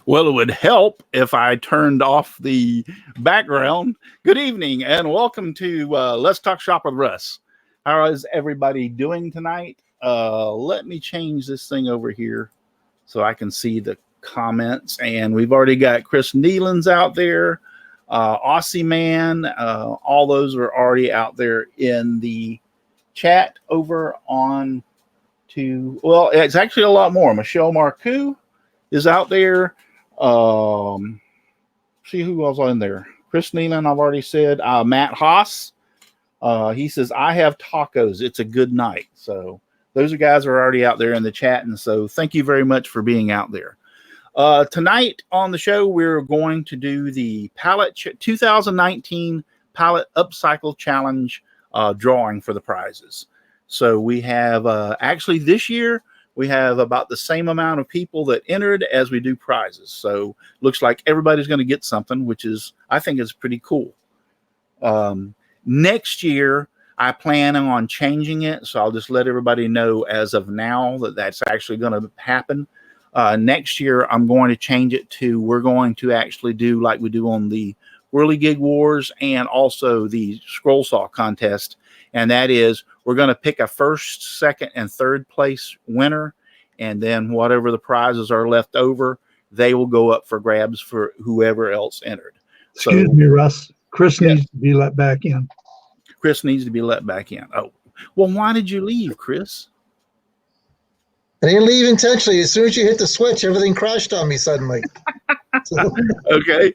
Well, it would help if I turned off the background. Good evening and welcome to Let's Talk Shop with Russ. How is everybody doing tonight? Let me change this thing over here so I can see the comments. And we've already got Chris Nealon's out there, Aussie Man. All those are already out there in the chat over on to, well, it's actually a lot more. Michelle Marcoux is out there. See who else in there. Chris Nealon, I've already said. Matt Haas, he says, I have tacos. It's a good night. So those guys are already out there in the chat. And so thank you very much for being out there. Tonight on the show, we're going to do the 2019 Pallet Up Cycle Challenge drawing for the prizes. So we have actually this year, we have about the same amount of people that entered as we do prizes. So looks like everybody's going to get something, which is, I think is pretty cool. Next year, I plan on changing it. So I'll just let everybody know as of now that that's actually going to happen. Next year, I'm going to change it to, we're going to actually do like we do on the Whirligig Wars and also the Scroll Saw contest. And that is, we're going to pick a first, second, and third place winner. And then whatever the prizes are left over, they will go up for grabs for whoever else entered. Excuse me, Russ. Chris needs to be let back in. Chris needs to be let back in. Oh, well, why did you leave, Chris? I didn't leave intentionally. As soon as you hit the switch, everything crashed on me suddenly. Okay.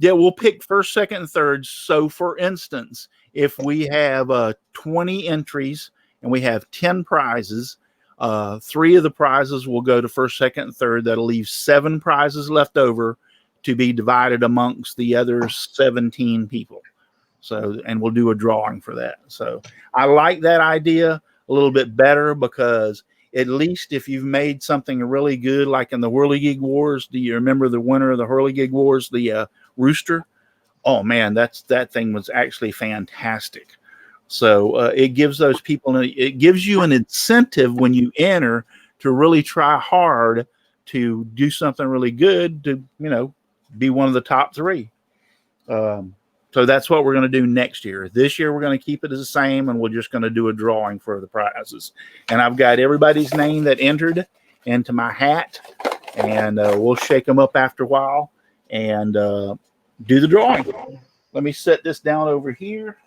Yeah, we'll pick first, second, and third. So, for instance, if we have 20 entries and we have 10 prizes, 3 of the prizes will go to first, second, and third. That'll leave 7 prizes left over to be divided amongst the other 17 people. So, and we'll do a drawing for that. So, I like that idea a little bit better because at least if you've made something really good, like in the Whirligig Wars, do you remember the winner of the Whirligig Wars, the Rooster? Oh man, that thing was actually fantastic. So it gives those people, it gives you an incentive when you enter to really try hard to do something really good to, you know, be one of the top 3. So that's what we're going to do next year. This year, we're going to keep it as the same, and we're just going to do a drawing for the prizes. And I've got everybody's name that entered into my hat, and we'll shake them up after a while and do the drawing. Let me set this down over here.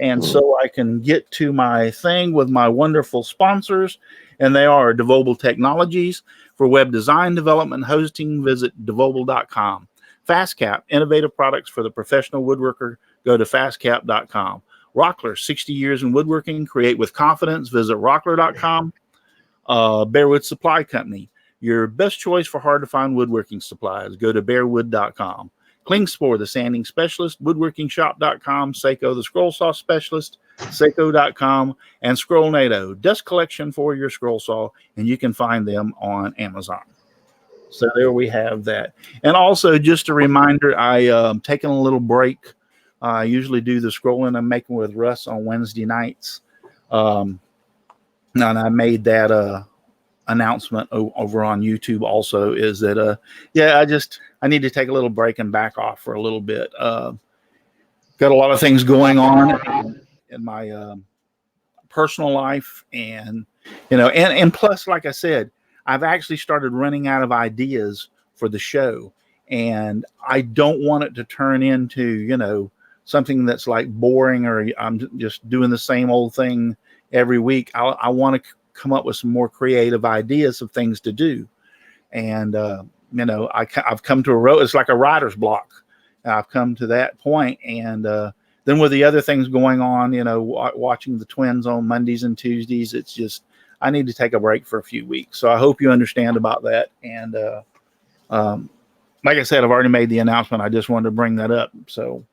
And so I can get to my thing with my wonderful sponsors, and they are Devobel Technologies. For web design, development, hosting, visit devobel.com. FastCap, innovative products for the professional woodworker. Go to fastcap.com. Rockler, 60 years in woodworking. Create with confidence. Visit rockler.com. Bearwood Supply Company, your best choice for hard-to-find woodworking supplies. Go to bearwood.com. Klingspor, the sanding specialist. Woodworkingshop.com. Seiko, the scroll saw specialist. Seiko.com. And Scrollnado, dust collection for your scroll saw. And you can find them on Amazon. So there we have that. And also just a reminder, I taking a little break. I usually do the scrolling I'm making with Russ on Wednesday nights. And I made that announcement over on YouTube also, is that, yeah, I need to take a little break and back off for a little bit. Got a lot of things going on in my personal life. And, you know, and plus, like I said, I've actually started running out of ideas for the show, and I don't want it to turn into, you know, something that's like boring or I'm just doing the same old thing every week. I want to come up with some more creative ideas of things to do. And, you know, I've come to it's like a writer's block. I've come to that point, and then with the other things going on, watching the twins on Mondays and Tuesdays, it's just, I need to take a break for a few weeks. So I hope you understand about that. And like I said, I've already made the announcement. I just wanted to bring that up. So,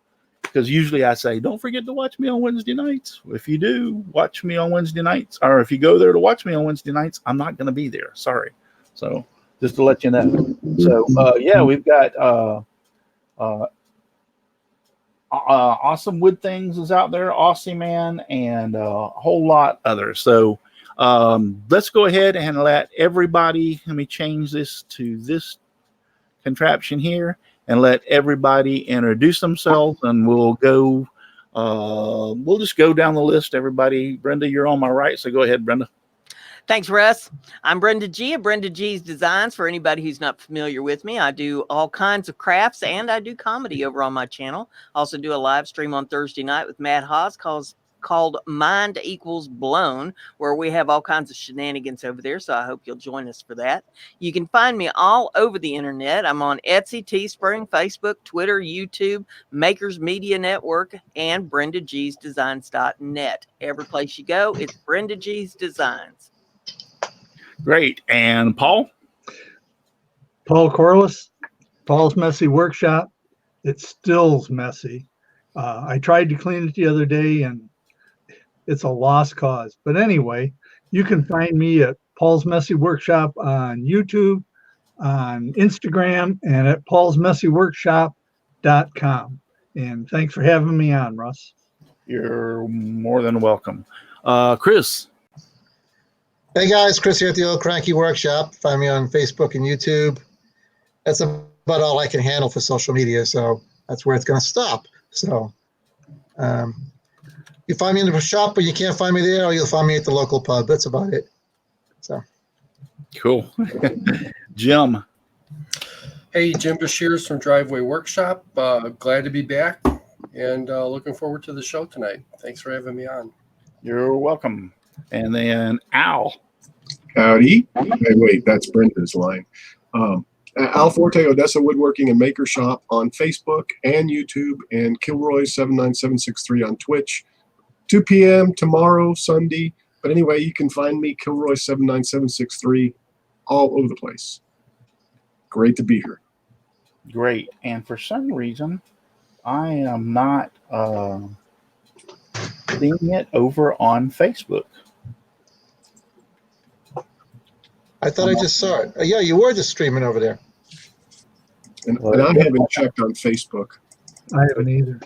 because usually I say, don't forget to watch me on Wednesday nights. If you do watch me on Wednesday nights, or if you go there to watch me on Wednesday nights, I'm not going to be there. Sorry. So just to let you know. So yeah, we've got Awesome Wood Things is out there, Aussie Man, and a whole lot others. So let's go ahead and let everybody, let me change this to this contraption here and let everybody introduce themselves, and we'll just go down the list. Everybody, Brenda, you're on my right, so go ahead, Brenda. Thanks, Russ. I'm Brenda G of Brenda G's Designs. For anybody who's not familiar with me, I do all kinds of crafts and I do comedy over on my channel. I also do a live stream on Thursday night with Matt Haas called Mind Equals Blown, where we have all kinds of shenanigans over there. So I hope you'll join us for that. You can find me all over the internet. I'm on Etsy, Teespring, Facebook, Twitter, YouTube, Makers Media Network, and BrendaG'sDesigns.net. Every place you go, it's Brenda G's Designs. Great. And Paul? Paul Corliss, Paul's Messy Workshop. It still's messy. I tried to clean it the other day and it's a lost cause. But anyway, you can find me at Paul's Messy Workshop on YouTube, on Instagram, and at paulsmessyworkshop.com. And thanks for having me on, Russ. You're more than welcome. Chris? Hey guys, Chris here at the Old Cranky Workshop. Find me on Facebook and YouTube. That's about all I can handle for social media, so that's where it's going to stop. So you find me in the shop, but you can't find me there, or you'll find me at the local pub. That's about it. So cool. Jim? Hey, Jim Bashir from Driveway Workshop. Glad to be back and looking forward to the show tonight. Thanks for having me on. You're welcome. And then Al. Howdy. Hey, wait, that's Brenda's line. Al Forte, Odessa Woodworking and Maker Shop on Facebook and YouTube, and Kilroy79763 on Twitch. 2 p.m. tomorrow, Sunday. But anyway, you can find me, Kilroy79763, all over the place. Great to be here. Great. And for some reason, I am not seeing it over on Facebook. I thought I just saw it. Yeah, you were just streaming over there. And I haven't checked on Facebook. I haven't either.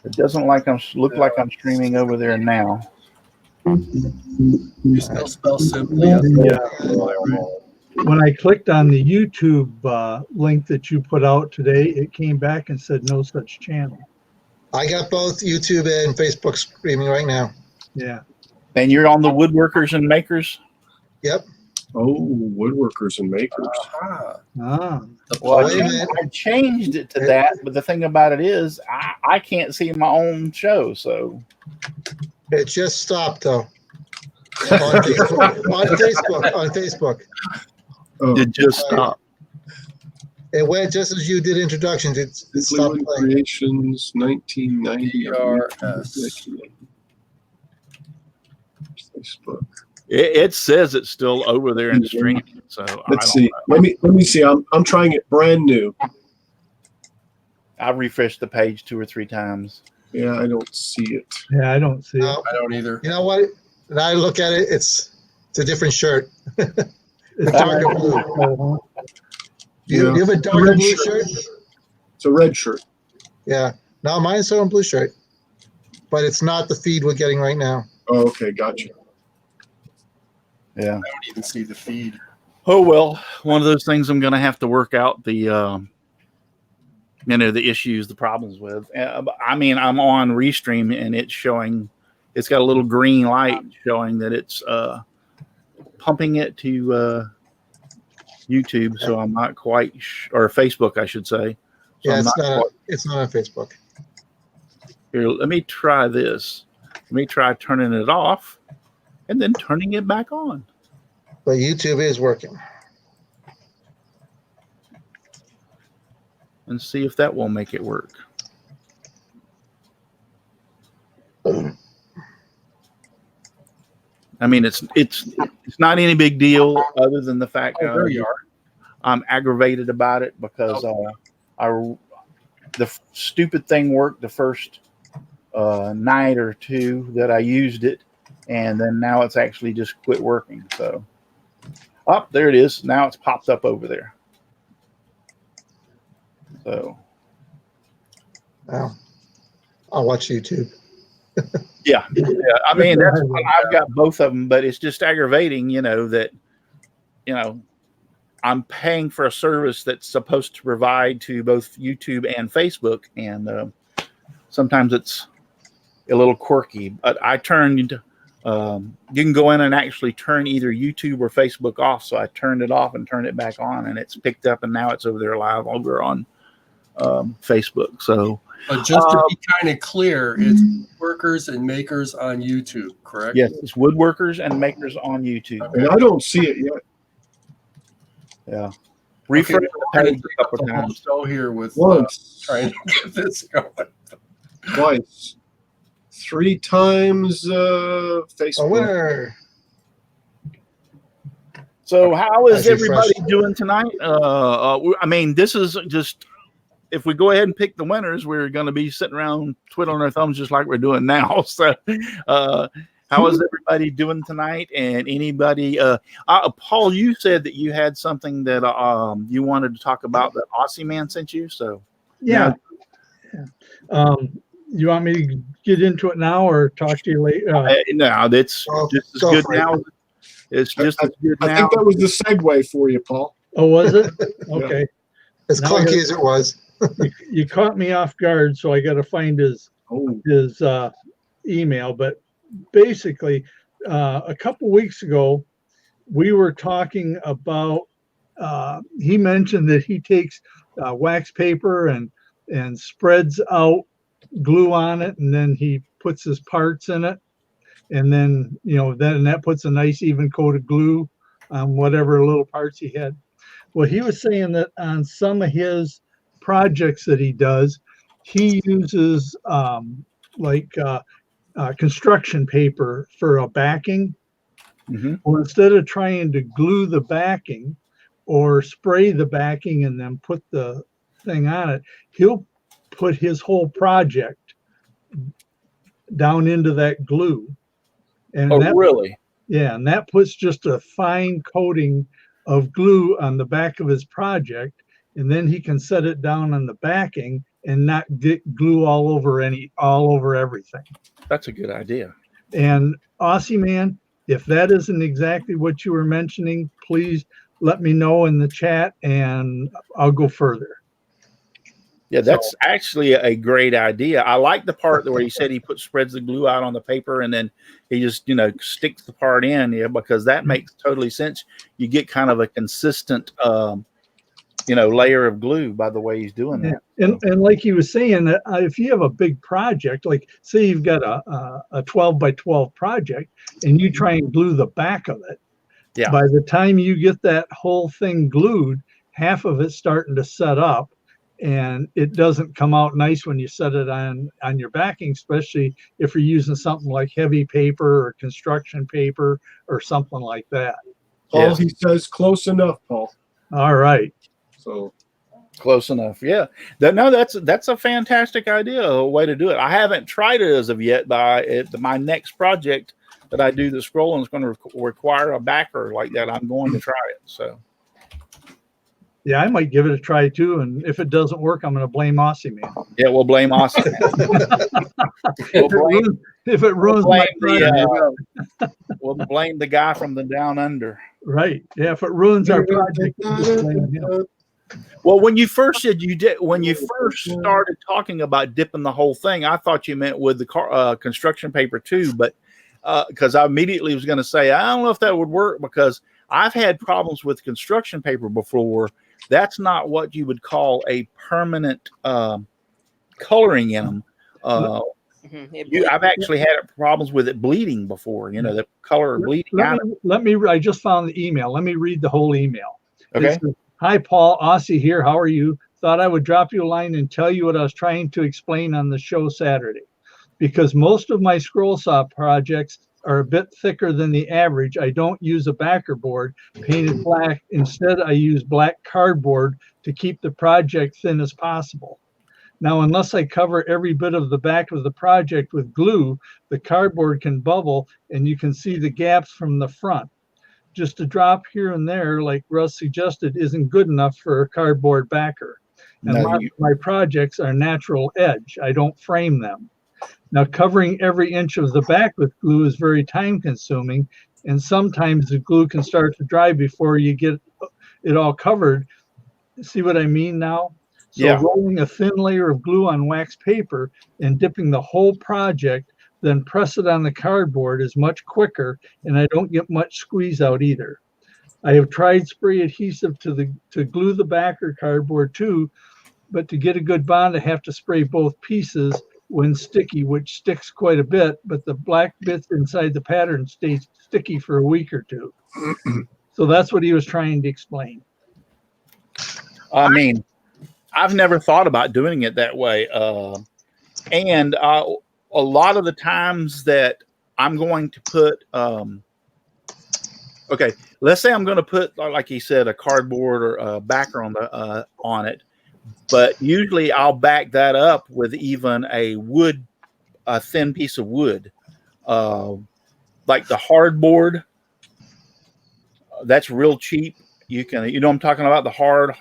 It doesn't look like I'm streaming over there now. You still spell simply. Yeah. When I clicked on the YouTube link that you put out today, it came back and said no such channel. I got both YouTube and Facebook streaming right now. Yeah. And you're on the Woodworkers and Makers? Yep. Oh, Woodworkers and Makers. Well, I changed it to that, but the thing about it is I can't see my own show, so. It just stopped, though. On Facebook. It just stopped. It went just as you did introductions. It stopped playing. Creations, 1990. Facebook. It says it's still over there in the stream. So let's see. Let me see. I'm trying it brand new. I refreshed the page 2 or 3 times. Yeah, I don't see it. Yeah, I don't see it. I don't either. You know what? When I look at it, it's a different shirt. It's darker blue. Do you have a darker blue shirt? It's a red shirt. Yeah. No, mine's a blue shirt. But it's not the feed we're getting right now. Oh, okay, gotcha. Yeah. I don't even see the feed. Oh, well, one of those things I'm going to have to work out the issues, the problems with. I mean, I'm on Restream and it's got a little green light showing that it's pumping it to YouTube. So I'm not quite or Facebook, I should say. So yeah, it's not on Facebook. Here, let me try this. Let me try turning it off and then turning it back on. But YouTube is working. And see if that will make it work. I mean, it's not any big deal other than the fact There you are. I'm aggravated about it because the stupid thing worked the first night or two that I used it, and then now it's actually just quit working. So, there it is. Now it's popped up over there. So, Wow. I'll watch YouTube. yeah. I mean, I've got both of them, but it's just aggravating, that, I'm paying for a service that's supposed to provide to both YouTube and Facebook, and sometimes it's a little quirky. But I turned, you can go in and actually turn either YouTube or Facebook off. So I turned it off and turned it back on, and it's picked up, and now it's over there live over on Facebook. So, but just to be kind of clear, it's workers and makers on YouTube, correct? Yes, it's woodworkers and makers on YouTube. And I don't see it yet. Yeah. Refresh the page a couple times. So here with Once, trying to get this going. twice, 3 times Facebook. A winner. So how is As everybody refreshed. doing tonight? I mean, this is just, if we go ahead and pick the winners, we're going to be sitting around twiddling our thumbs just like we're doing now. So how is everybody doing tonight? And anybody, Paul, you said that you had something that you wanted to talk about that Aussie man sent you. So Yeah. You want me to get into it now or talk to you later? no, that's Well, just as go good for it. now. It's just as good I now. think that was the segue for you, Paul. Oh, was it? Okay. As Now clunky I- as it was. You caught me off guard, so I got to find his email. But basically, a couple weeks ago, we were talking about. He mentioned that he takes wax paper and spreads out glue on it, and then he puts his parts in it, and then then that puts a nice even coat of glue on whatever little parts he had. Well, he was saying that on some of his projects that he does, he uses construction paper for a backing. Mm-hmm. Well, instead of trying to glue the backing or spray the backing and then put the thing on it, he'll put his whole project down into that glue. And Really? Yeah, and that puts just a fine coating of glue on the back of his project, and then he can set it down on the backing and not get glue all over everything. That's a good idea. And Aussie man, if that isn't exactly what you were mentioning, please let me know in the chat and I'll go further. Yeah, that's actually a great idea. I like the part where he said he spreads the glue out on the paper and then he just, sticks the part in, because that makes totally sense. You get kind of a consistent, layer of glue by the way he's doing that. And like he was saying, that if you have a big project, like say you've got a 12 by 12 project and you try and glue the back of it, Yeah. by the time you get that whole thing glued, half of it's starting to set up. And it doesn't come out nice when you set it on your backing, especially if you're using something like heavy paper or construction paper or something like that. Paul, Yes. he says close enough, Paul. All right. So Close enough. Yeah. That's a fantastic idea, a way to do it. I haven't tried it as of yet, but my next project that I do the scrolling is going to require a backer like that. I'm going to try it. So. Yeah, I might give it a try too. And if it doesn't work, I'm going to blame Aussie man. Yeah, we'll blame Austin. If it ruins my project, we'll blame the guy from the down under. right. Yeah, if it ruins our project, just blame him. Well, when you first started talking about dipping the whole thing, I thought you meant with the construction paper too, but because I immediately was going to say, I don't know if that would work because I've had problems with construction paper before. That's not what you would call a permanent coloring in them. I've actually had problems with it bleeding before, the color bleeding out. I just found the email. Let me read the whole email. Okay. Hi, Paul. Aussie here. How are you? Thought I would drop you a line and tell you what I was trying to explain on the show Saturday. Because most of my scroll saw projects are a bit thicker than the average, I don't use a backer board painted black. Instead, I use black cardboard to keep the project thin as possible. Now, unless I cover every bit of the back of the project with glue, the cardboard can bubble and you can see the gaps from the front. Just a drop here and there, like Russ suggested, isn't good enough for a cardboard backer. And lots of my projects are natural edge. I don't frame them. Now, covering every inch of the back with glue is very time consuming, and sometimes the glue can start to dry before you get it all covered. See what I mean now? So Yeah. rolling a thin layer of glue on wax paper and dipping the whole project, then press it on the cardboard is much quicker, and I don't get much squeeze out either. I have tried spray adhesive to glue the backer cardboard too, but to get a good bond, I have to spray both pieces when sticky, which sticks quite a bit, but the black bits inside the pattern stays sticky for a week or two. So that's what he was trying to explain. I mean, I've never thought about doing it that way. And a lot of the times that I'm going to put, okay, let's say I'm going to put, like he said, a cardboard or a backer on it. But usually I'll back that up with even a thin piece of wood, like the hardboard. That's real cheap. You know, I'm talking about the hard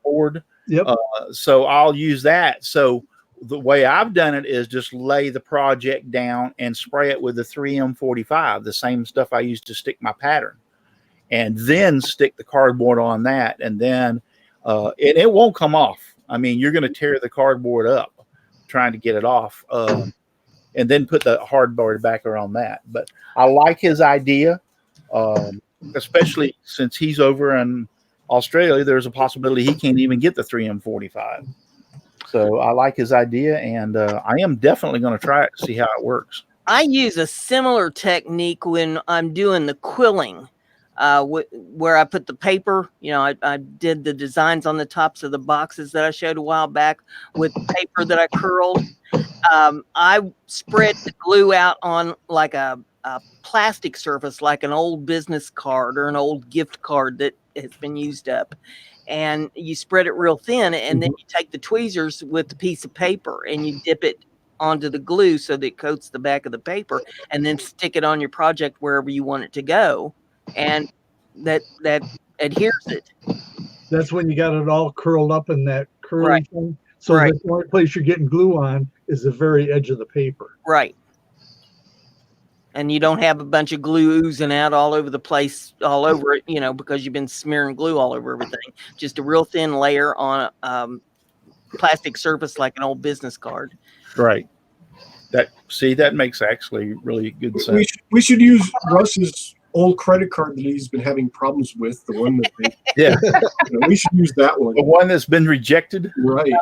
board. Yep. So I'll use that. So the way I've done it is just lay the project down and spray it with the 3M45, the same stuff I used to stick my pattern, and then stick the cardboard on that, and then it won't come off. I mean, you're going to tear the cardboard up trying to get it off, and then put the hardboard backer on that. But I like his idea, especially since he's over in Australia. There's a possibility he can't even get the 3M45. So I like his idea, and I am definitely going to try it to see how it works. I use a similar technique when I'm doing the quilling. Where I put the paper, you know, I did the designs on the tops of the boxes that I showed a while back with paper that I curled. I spread the glue out on like a plastic surface, like an old business card or an old gift card that has been used up. And you spread it real thin, and then you take the tweezers with the piece of paper and you dip it onto the glue so that it coats the back of the paper, and then stick it on your project wherever you want it to go. And that adheres it. That's when you got it all curled up in that curly thing. So Right. the only place you're getting glue on is the very edge of the paper. Right. And you don't have a bunch of glue oozing out all over the place, all over it, you know, because you've been smearing glue all over everything. Just a real thin layer on a plastic surface like an old business card. Right. That makes actually really good sense. We should use Russ's old credit card that he's been having problems with. The one that Yeah. we should use that one. The one that's been rejected. Right.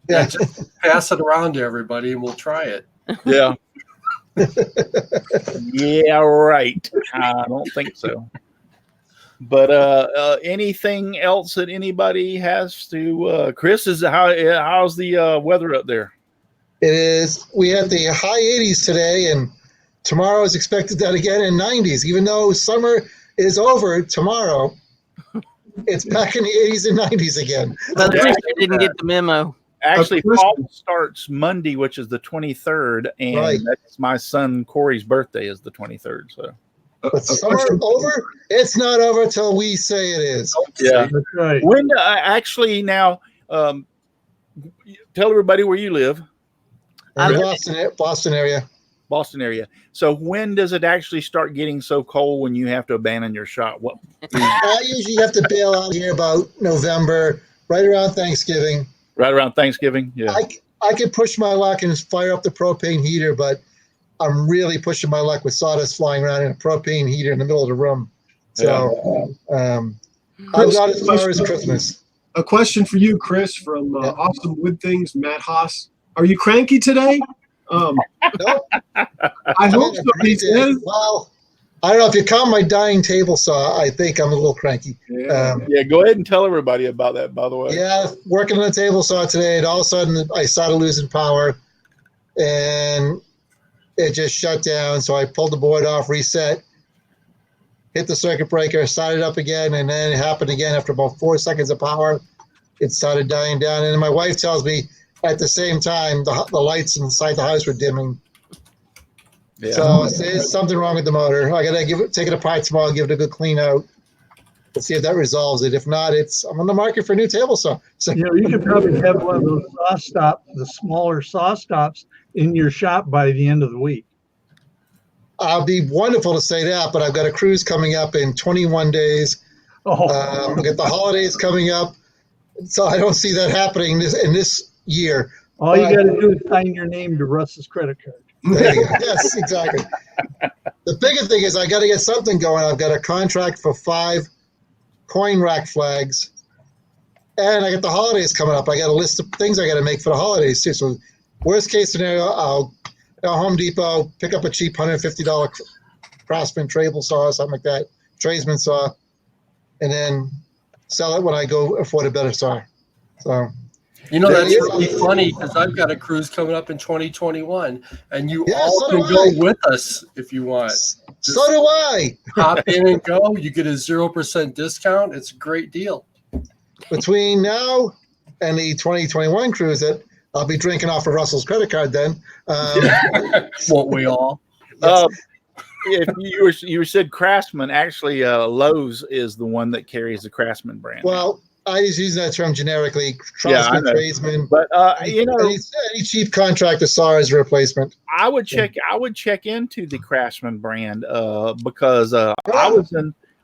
Yeah. Just pass it around to everybody and we'll try it. Yeah. Yeah, right. I don't think so. But anything else that anybody has to Chris, how's the weather up there? It is. We had the high 80s today, and tomorrow is expected that again in 90s. Even though summer is over tomorrow, it's back in the 80s and 90s again. But I didn't get the memo. Actually, fall starts Monday, which is the 23rd, and that's my son Corey's birthday is the 23rd. So, but summer over? It's not over till we say it is. Yeah, that's right. When actually now, tell everybody where you live. In the Boston area. Boston area. So when does it actually start getting so cold when you have to abandon your shop? What? I usually have to bail out here about November, right around Thanksgiving. Right around Thanksgiving, yeah. I could push my luck and fire up the propane heater, but I'm really pushing my luck with sawdust flying around in a propane heater in the middle of the room. So I'm not as far as Christmas. A question for you, Chris, from Awesome Wood Things, Matt Haas. Are you cranky today? Nope. I hope so. He says. Well, I don't know if you count my dying table saw. I think I'm a little cranky. Yeah. Yeah, go ahead and tell everybody about that, by the way. Yeah, working on the table saw today, and all of a sudden I started losing power. And it just shut down. So I pulled the board off, reset, hit the circuit breaker, started up again, and then it happened again after about 4 seconds of power. It started dying down, and my wife tells me at the same time the lights inside the house were dimming. Yeah. So there's something wrong with the motor. I gotta take it apart tomorrow, give it a good clean out. Let's see if that resolves it. If not, I'm on the market for a new table saw. So You know, you could probably have one of those saw stop, the smaller saw stops in your shop by the end of the week. I'll be wonderful to say that, but I've got a cruise coming up in 21 days. Oh, I've got the holidays coming up, so I don't see that happening in this year. all you got to do is sign your name to Russ's credit card. There you go. Yes, exactly. The bigger thing is I got to get something going. I've got a contract for 5 coin rack flags, and I got the holidays coming up. I got a list of things I got to make for the holidays too. So worst case scenario, I'll go to Home Depot, pick up a cheap $150 Craftsman table saw or something like that, tradesman saw, and then sell it when I go afford a better saw. So You know, that's really funny because I've got a cruise coming up in 2021, and you all so can do go I. with us if you want. So do I. Hop in and go. You get a 0% discount. It's a great deal. Between now and the 2021 cruise, that I'll be drinking off of Russell's credit card then. Won't we all? If you said Craftsman, actually Lowe's is the one that carries the Craftsman brand. Well, I was using that term generically, Craftsman, tradesman. But you know, any cheap contractor saw as a replacement. I would check into the Craftsman brand because I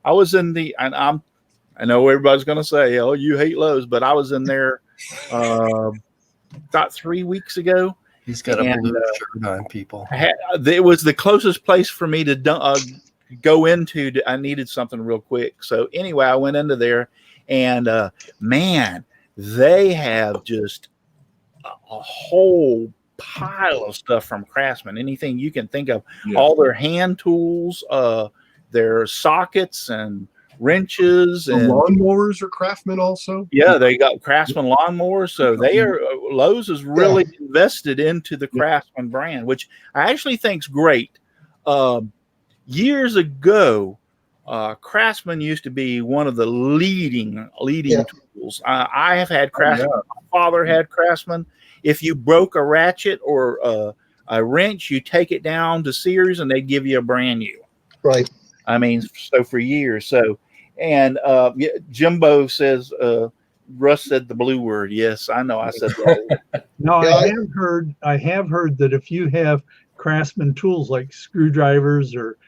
was in the, and I know everybody's going to say, oh, you hate Lowe's, but I was in there about 3 weeks ago. He's got a blue shirt on, people. It was the closest place for me to go into. I needed something real quick. So anyway, I went into there, and man, they have just a whole pile of stuff from Craftsman. Anything you can think of, all their hand tools, their sockets and wrenches, and lawnmowers are Craftsman also. Yeah, they got Craftsman lawnmowers. So they are Lowe's is really invested into the Craftsman brand, which I actually think's great. Years ago, Craftsman used to be one of the leading tools. I have had Craftsman. My father had Craftsman. If you broke a ratchet or a wrench, you take it down to Sears and they give you a brand new. Right. I mean, so for years. So, and Jimbo says, Russ said the blue word. Yes, I know. I said that. No, I have heard that if you have Craftsman tools like screwdrivers or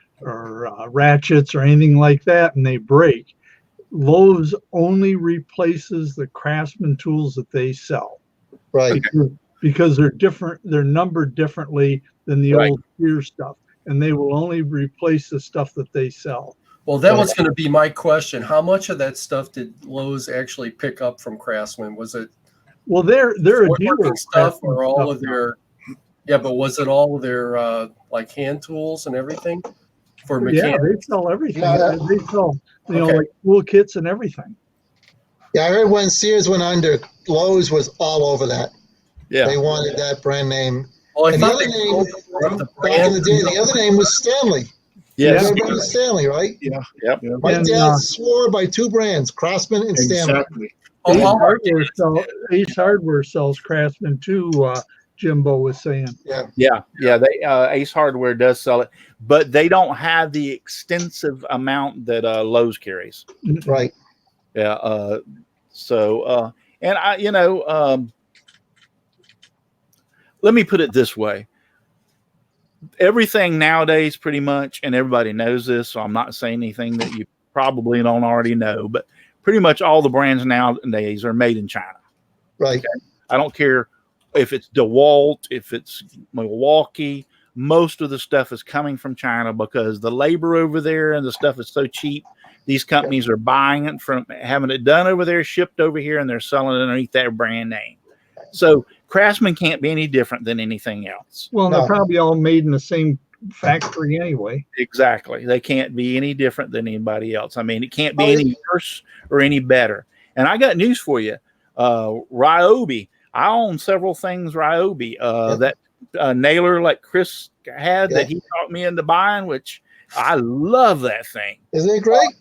ratchets or anything like that, and they break, Lowe's only replaces the Craftsman tools that they sell. Right. Because they're different. They're numbered differently than the old Sears stuff, and they will only replace the stuff that they sell. Well, that was going to be my question. How much of that stuff did Lowe's actually pick up from Craftsman? Was it they're a dealer stuff or all of their but was it all of their like hand tools and everything for mechanics? Yeah, they sell everything. They sell like tool kits and everything. Yeah, I heard when Sears went under, Lowe's was all over that. Yeah, they wanted that brand name. Well, and the other name back in the day, the other name was Stanley. Yes, Stanley, right? Yeah. Yep. My dad swore by 2 brands, Craftsman and Stanley. Exactly. Ace Hardware sells Craftsman too. Jimbo was saying. Yeah. They Ace Hardware does sell it, but they don't have the extensive amount that Lowe's carries. Right. Yeah. So, and I, let me put it this way. Everything nowadays, pretty much, and everybody knows this, so I'm not saying anything that you probably don't already know, but pretty much all the brands nowadays are made in China. Right. Okay? I don't care if it's DeWalt, if it's Milwaukee, most of the stuff is coming from China because the labor over there and the stuff is so cheap. These companies are buying it from having it done over there, shipped over here, and they're selling it underneath their brand name. So Craftsman can't be any different than anything else. Well, they're probably all made in the same factory anyway. Exactly. They can't be any different than anybody else. I mean, it can't be any worse or any better. And I got news for you. Ryobi. I own several things Ryobi. That nailer like Chris had Yeah. that he taught me into buying, which I love that thing. Isn't it great?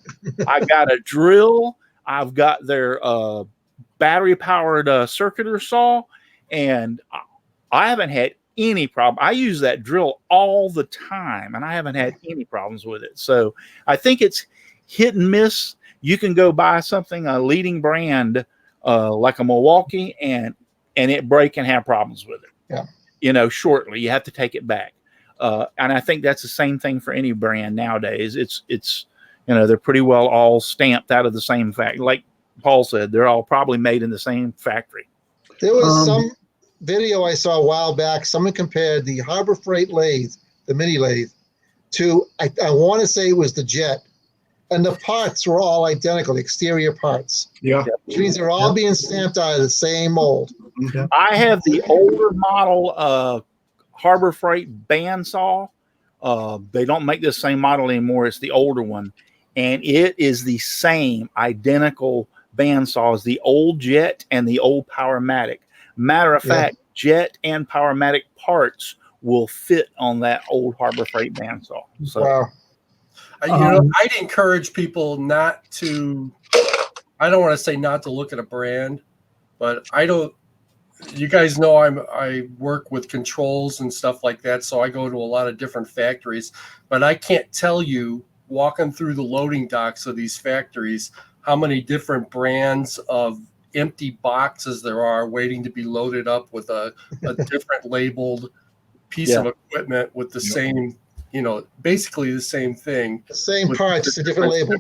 I got a drill. I've got their battery powered circular saw, and I haven't had any problem. I use that drill all the time, and I haven't had any problems with it. So I think it's hit and miss. You can go buy something, a leading brand like a Milwaukee, and it break and have problems with it. Yeah. You know, shortly you have to take it back. And I think that's the same thing for any brand nowadays. It's you know, they're pretty well all stamped out of the same factory. Like Paul said, they're all probably made in the same factory. There was some video I saw a while back. Someone compared the Harbor Freight lathe, the mini lathe, to, I want to say it was the Jet. And the parts were all identical, the exterior parts. Yeah. Which means they're all being stamped out of the same mold. I have the older model Harbor Freight bandsaw. They don't make this same model anymore. It's the older one. And it is the same identical bandsaw as the old Jet and the old Powermatic. Matter of fact, Jet and Powermatic parts will fit on that old Harbor Freight bandsaw. So, Wow. You know, I'd encourage people not to, I don't want to say not to look at a brand, but you guys know I work with controls and stuff like that, so I go to a lot of different factories, but I can't tell you, walking through the loading docks of these factories, how many different brands of empty boxes there are waiting to be loaded up with a different labeled piece of equipment with the same, you know, basically the same thing. Same parts, just a different label.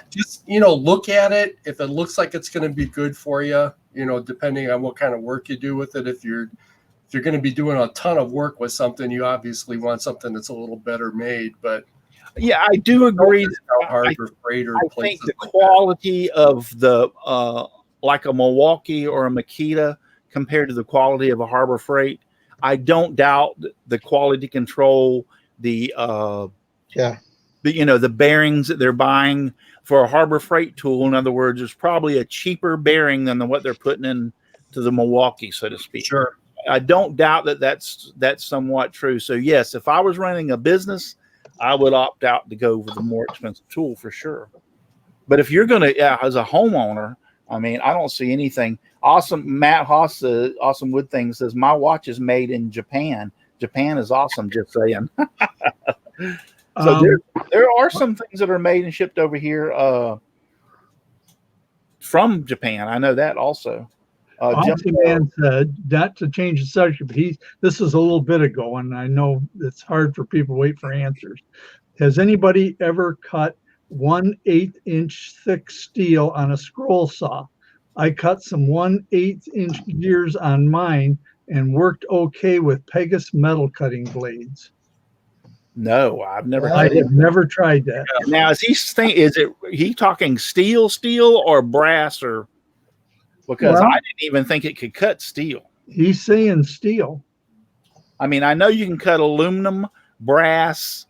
Just, you know, look at it. If it looks like it's going to be good for you, you know, depending on what kind of work you do with it. If you're going to be doing a ton of work with something, you obviously want something that's a little better made. But yeah, I do agree. I think the quality of the like a Milwaukee or a Makita compared to the quality of a Harbor Freight, I don't doubt the quality control, the you know, the bearings that they're buying for a Harbor Freight tool. In other words, it's probably a cheaper bearing than what they're putting in to the Milwaukee, so to speak. Sure. I don't doubt that's somewhat true. So yes, if I was running a business, I would opt out to go with a more expensive tool for sure. But if you're going to, as a homeowner, I mean, I don't see anything. Awesome. Matt Haas, Awesome Wood Thing says, my watch is made in Japan. Japan is awesome, just saying. So there are some things that are made and shipped over here from Japan. I know that also. Awesome Man said, not to change the subject, but this is a little bit ago, and I know it's hard for people to wait for answers. Has anybody ever cut 1/8 inch thick steel on a scroll saw? I cut some 1/8 inch gears on mine and worked okay with Pegasus metal cutting blades. No, I've never. I have never tried that. Now, is he talking steel or brass or? Because I didn't even think it could cut steel. He's saying steel. I mean, I know you can cut aluminum, brass.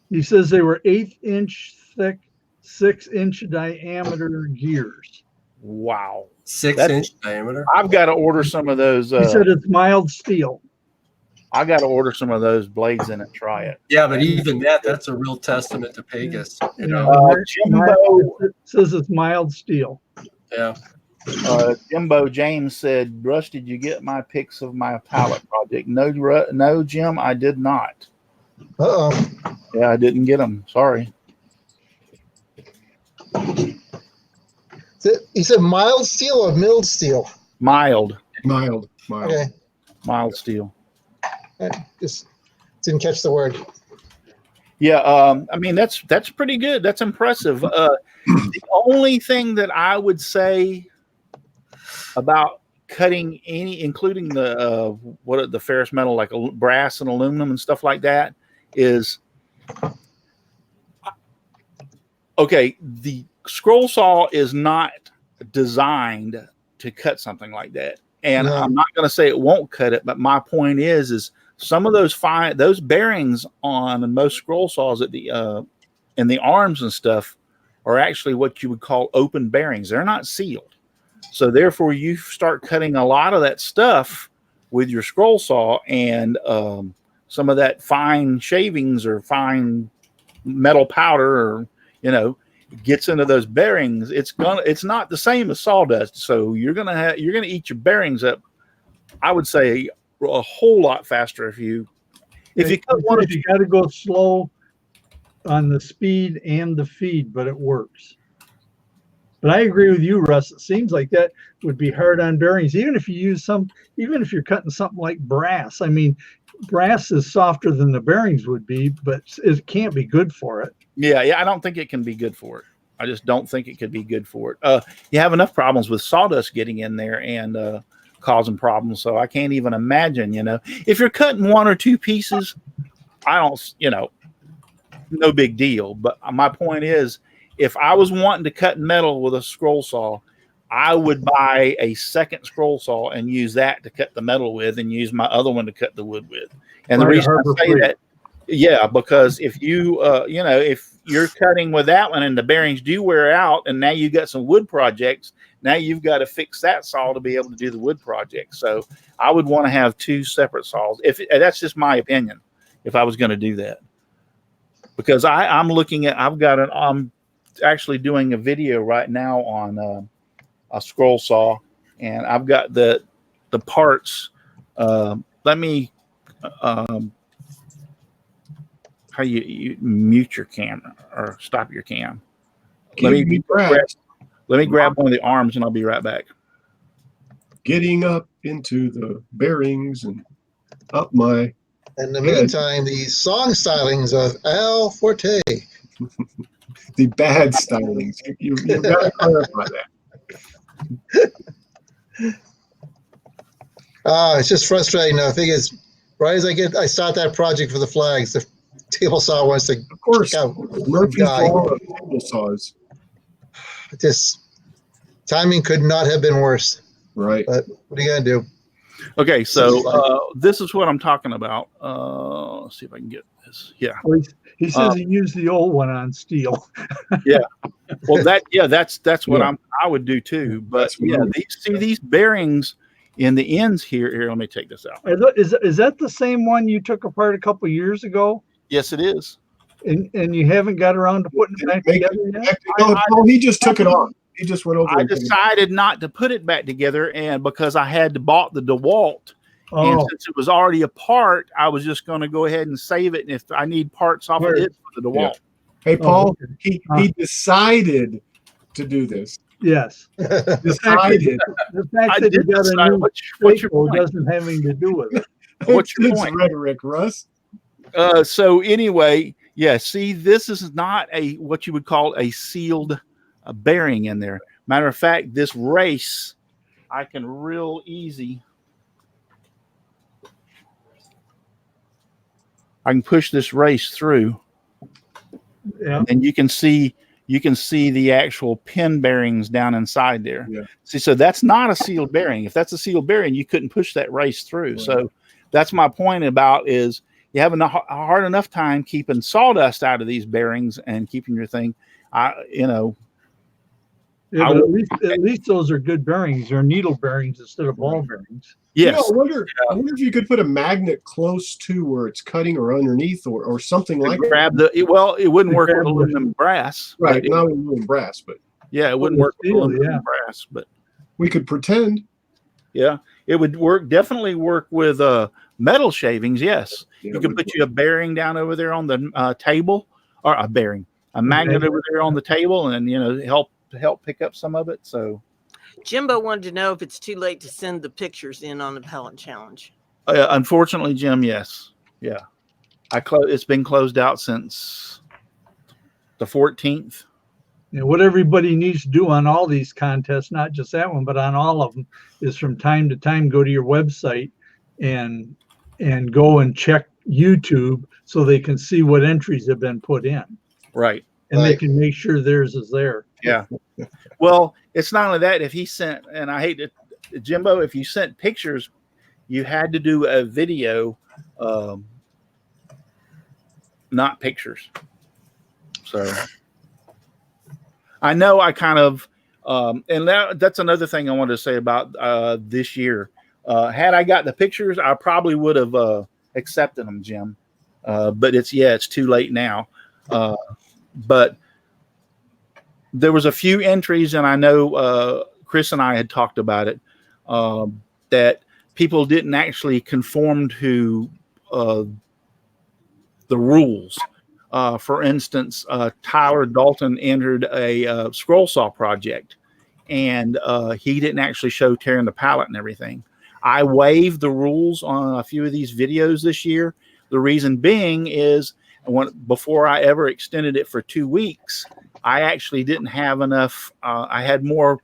He says they were 1/8 inch thick, 6 inch diameter gears. Wow. 6 inch diameter? I've got to order some of those. He said it's mild steel. I got to order some of those blades in and try it. Yeah, but even that's a real testament to Pegasus. You know, Jimbo it says it's mild steel. Yeah. Jimbo James said, Russ, did you get my pics of my pallet project? No, Jim, I did not. Uh-oh. Yeah, I didn't get them. Sorry. He said mild steel or milled steel? Mild. Okay. Mild steel. I just didn't catch the word. Yeah, I mean, that's pretty good. That's impressive. The only thing that I would say about cutting including the the ferrous metal, like brass and aluminum and stuff like that, is okay. The scroll saw is not designed to cut something like that, and I'm not going to say it won't cut it. But my point is some of those bearings on most scroll saws at the in the arms and stuff are actually what you would call open bearings. They're not sealed. So therefore you start cutting a lot of that stuff with your scroll saw and some of that fine shavings or fine metal powder, or gets into those bearings, it's not the same as sawdust. So you're gonna eat your bearings up, I would say, a whole lot faster if you cut one. You got to go slow on the speed and the feed, but it works. But I agree with you, Russ. It seems like that would be hard on bearings, even if you're cutting something like brass. I mean, brass is softer than the bearings would be, but it can't be good for it. Yeah, I don't think it can be good for it. I just don't think it could be good for it. You have enough problems with sawdust getting in there and causing problems. So I can't even imagine, if you're cutting one or two pieces, I don't, no big deal. But my point is, if I was wanting to cut metal with a scroll saw, I would buy a second scroll saw and use that to cut the metal with, and use my other one to cut the wood with. And the reason I say that, because if you, if you're cutting with that one and the bearings do wear out, and now you've got some wood projects, now you've got to fix that saw to be able to do the wood project. So I would want to have two separate saws. That's just my opinion, if I was going to do that, because I'm actually doing a video right now on a scroll saw, and I've got the parts. Let me how you mute your camera or stop your cam. Let me grab one of the arms and I'll be right back. Getting up into the bearings and up my. In the meantime, the song stylings of Al Forte. The bad stylings. You've got to clarify that. It's just frustrating. The thing is, right as I start that project for the flags, the table saw wants to. Of course, Murphy's Law of table saws. Just timing could not have been worse. Right. But what are you gonna do? Okay, so this is what I'm talking about. Let's see if I can get this. Yeah. Well, he says he used the old one on steel. Yeah. Well, that's what I would do too. But these bearings in the ends here. Here, let me take this out. Is that the same one you took apart a couple years ago? Yes, it is. And you haven't got around to putting it back together yet? No, he just took it off. He just went over. I decided not to put it back together, and because I had bought the DeWalt, and since it was already apart, I was just going to go ahead and save it. And if I need parts off of it for the DeWalt. Yeah. Hey, Paul, he decided to do this. Yes. Decided. The fact that you got a new Cycle doesn't have anything to do with it. What's your point? Rhetoric, Russ. So anyway, see, this is not what you would call a sealed bearing in there. Matter of fact, this race, I can real easy. I can push this race through, and you can see the actual pin bearings down inside there. Yeah. See, so that's not a sealed bearing. If that's a sealed bearing, you couldn't push that race through. Right. So that's my point about is you have a hard enough time keeping sawdust out of these bearings and keeping your thing, Yeah, but at least those are good bearings. They're needle bearings instead of ball bearings. Yes. I wonder if you could put a magnet close to where it's cutting or underneath or something like that. It wouldn't work with aluminum and brass. Right, not aluminum and brass, but yeah, it wouldn't work with aluminum and brass, but we could pretend. Yeah, it would definitely work with metal shavings. Yes, you could put a bearing down over there on the table, or a magnet over there on the table, and help pick up some of it. So Jimbo wanted to know if it's too late to send the pictures in on the pellet challenge. Unfortunately, Jim, yes. Yeah. It's been closed out since the 14th. What everybody needs to do on all these contests, not just that one, but on all of them, is from time to time go to your website and go and check YouTube so they can see what entries have been put in. Right. And they can make sure theirs is there. Yeah. Well, it's not only that. If he sent, and I hate it, Jimbo, if you sent pictures, you had to do a video, not pictures. So I know I kind of, and that's another thing I wanted to say about this year. Had I got the pictures, I probably would have accepted them, Jim. But it's too late now. But there was a few entries, and I know Chris and I had talked about it, that people didn't actually conform to the rules. For instance, Tyler Dalton entered a scroll saw project, and he didn't actually show tearing the pallet and everything. I waived the rules on a few of these videos this year. The reason being is before I ever extended it for 2 weeks, I actually didn't have enough. I had more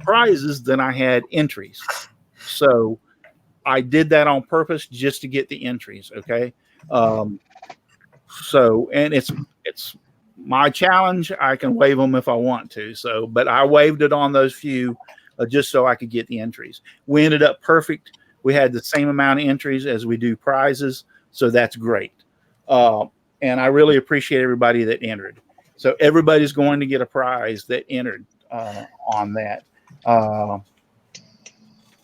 prizes than I had entries. So I did that on purpose just to get the entries. Okay. So, and it's my challenge. I can waive them if I want to. So, but I waived it on those few just so I could get the entries. We ended up perfect. We had the same amount of entries as we do prizes. So that's great. And I really appreciate everybody that entered. So everybody's going to get a prize that entered on that.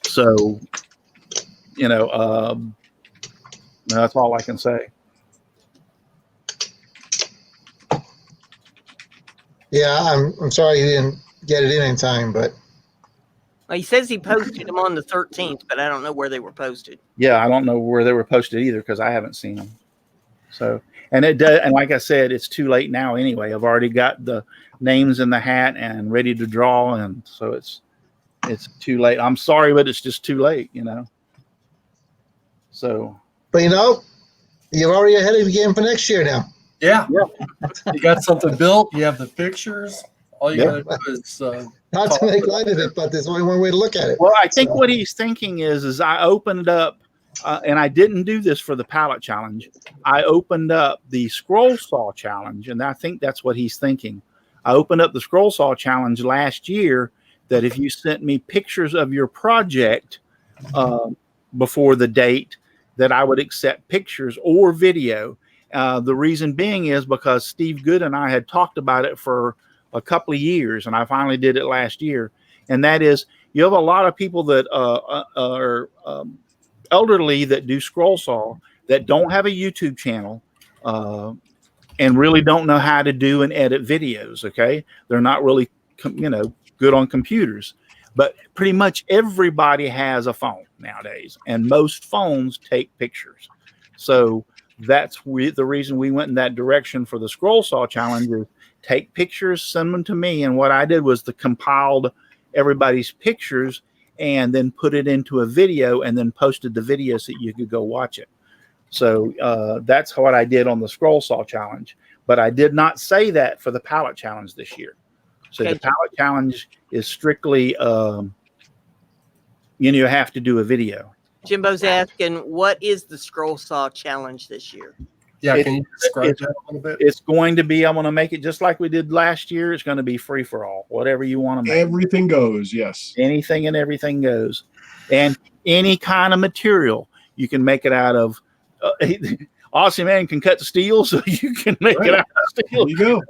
So, that's all I can say. Yeah, I'm sorry you didn't get it in time, but Well, he says he posted them on the 13th, but I don't know where they were posted. Yeah, I don't know where they were posted either because I haven't seen them. So, and it does, and like I said, it's too late now anyway. I've already got the names in the hat and ready to draw, and so it's too late. I'm sorry, but it's just too late, So, but you're already ahead of the game for next year now. Yeah. You got something built. You have the pictures. All you got to do is Not to make light of it, but there's only one way to look at it. Well, I think what he's thinking is I opened up, and I didn't do this for the pallet challenge. I opened up the scroll saw challenge, and I think that's what he's thinking. I opened up the scroll saw challenge last year that if you sent me pictures of your project before the date, that I would accept pictures or video. The reason being is because Steve Good and I had talked about it for a couple of years, and I finally did it last year. And that is, you have a lot of people that are elderly that do scroll saw that don't have a YouTube channel and really don't know how to do and edit videos. Okay, they're not really good on computers, but pretty much everybody has a phone nowadays, and most phones take pictures. So that's the reason we went in that direction for the scroll saw challenge. Is take pictures, send them to me, and what I did was compiled everybody's pictures and then put it into a video and then posted the video so you could go watch it. So that's what I did on the scroll saw challenge, but I did not say that for the pallet challenge this year. So the pallet challenge is strictly you have to do a video. Jimbo's asking, what is the scroll saw challenge this year? Yeah, can you describe that a little bit? It's going to be, I'm going to make it just like we did last year. It's going to be free for all, whatever you want to make. Everything goes, yes. Anything and everything goes. And any kind of material, you can make it out of. Aussie Man can cut steel, so you can make it out of steel. There you go.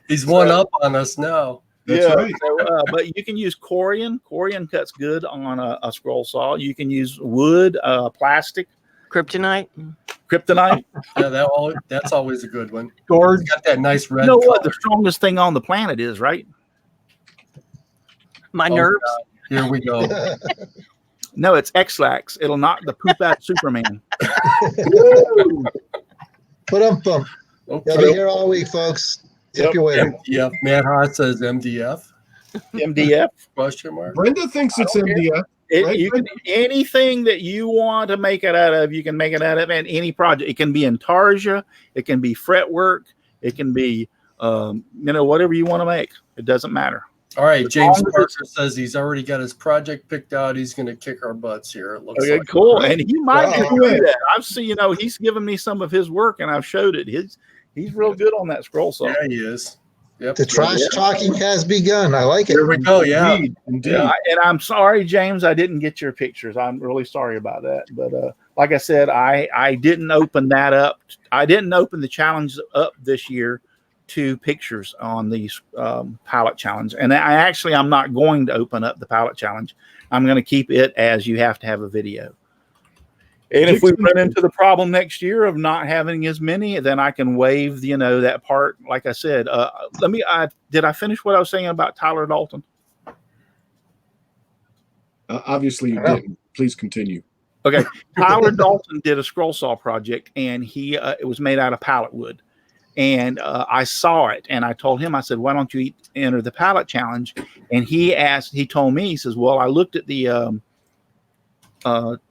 He's one up on us now. That's right. So, but you can use Corian. Corian cuts good on a scroll saw. You can use wood, plastic. Kryptonite. Yeah, that's always a good one. George, It's got that nice red. You know what color. the strongest thing on the planet is, right? My nerves. God. Here we go. No, it's X-Lax. It'll knock the poop out Superman. Put up bump. Okay. They'll be here all week, folks. Tip your way. MDF. Matt Hart says MDF. MDF. Question mark. Brenda thinks it's MDF. Right? Anything that you want to make it out of, you can make it out of in any project. It can be intarsia, it can be fretwork, it can be whatever you want to make. It doesn't matter. All right. As James long as Parker says he's already got his project picked out. He's going to kick our butts here. It looks Okay, like. cool. And he might Wow. do that. I've seen, he's given me some of his work, and I've showed it. He's real good on that scroll saw. Yeah, he is. Yep. The trash talking has begun. I like it. Here we go. Yeah. Indeed. Yeah, and I'm sorry, James, I didn't get your pictures. I'm really sorry about that. But like I said, I didn't open that up. I didn't open the challenge up this year to pictures on these pallet challenge. And I'm not going to open up the pallet challenge. I'm going to keep it as you have to have a video. And if we run into the problem next year of not having as many, then I can waive, that part. Like I said, did I finish what I was saying about Tyler Dalton? Obviously you didn't. Please continue. Okay. Tyler Dalton did a scroll saw project, and it was made out of pallet wood. And I saw it, and I told him, I said, why don't you enter the pallet challenge? And he told me, he says, well, I looked at the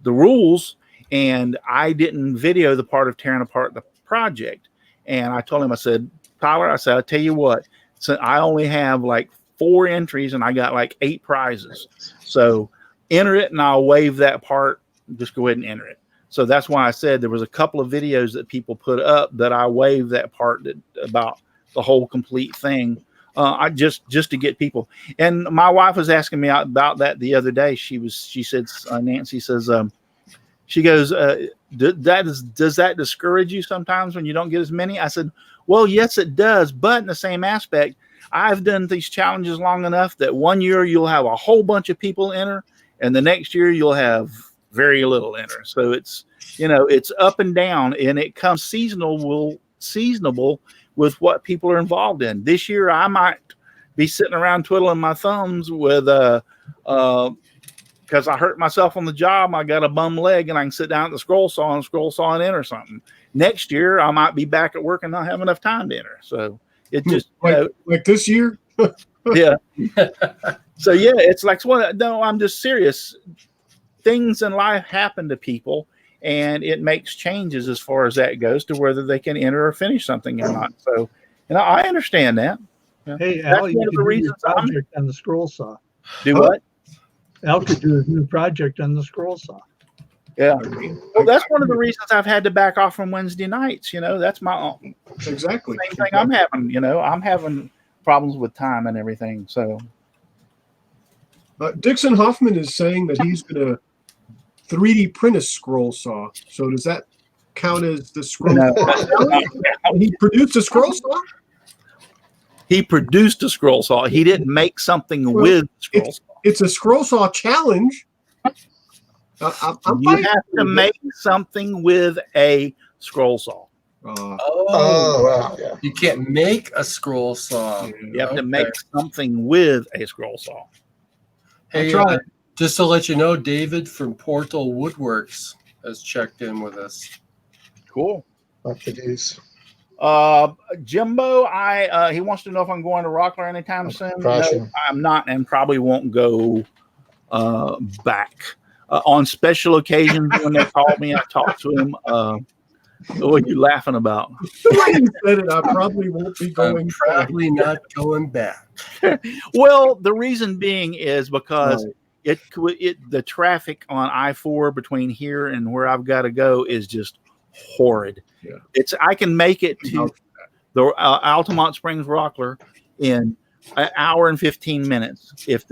rules, and I didn't video the part of tearing apart the project. And I told him, I said, Tyler, I'll tell you what, so I only have like 4 entries and I got like 8 prizes. So enter it and I'll waive that part. Just go ahead and enter it. So that's why I said there was a couple of videos that people put up that I waived that part about the whole complete thing. I just to get people. And my wife was asking me about that the other day. She said, Nancy says, she goes, does that discourage you sometimes when you don't get as many? I said, well, yes, it does. But in the same aspect, I've done these challenges long enough that one year you'll have a whole bunch of people enter, and the next year you'll have very little enter. So it's, it's up and down, and it comes seasonable with what people are involved in. This year, I might be sitting around twiddling my thumbs with, because I hurt myself on the job. I got a bum leg and I can sit down at the scroll saw and enter something. Next year, I might be back at work and not have enough time to enter. So it just, like this year. Yeah. So yeah, it's like, no, I'm just serious. Things in life happen to people, and it makes changes as far as that goes to whether they can enter or finish something or not. So, I understand that. Hey, Al, you could do your project on the scroll saw. Do what? Al could do his new project on the scroll saw. Yeah. Well, that's one of the reasons I've had to back off from Wednesday nights. That's my own. Exactly. Same thing I'm having. I'm having problems with time and everything. So. Dixon Hoffman is saying that he's going to 3D print a scroll saw. So does that count as the scroll saw? He produced a scroll saw? He produced a scroll saw. He didn't make something with scroll saw. It's a scroll saw challenge. You have to make something with a scroll saw. Wow, yeah. You can't make a scroll saw. You have to make something with a scroll saw. Hey, just to let you know, David from Portal Woodworks has checked in with us. Cool. Jimbo, he wants to know if I'm going to Rockler anytime soon. Pressure. No, I'm not, and probably won't go back. On special occasions when they call me, I talk to him. What are you laughing about? The way you said it, I probably won't be going. Probably not going back. Well, the reason being is because the traffic on I-4 between here and where I've got to go is just horrid. Yeah. I can make it to the Altamont Springs Rockler in an hour and 15 minutes if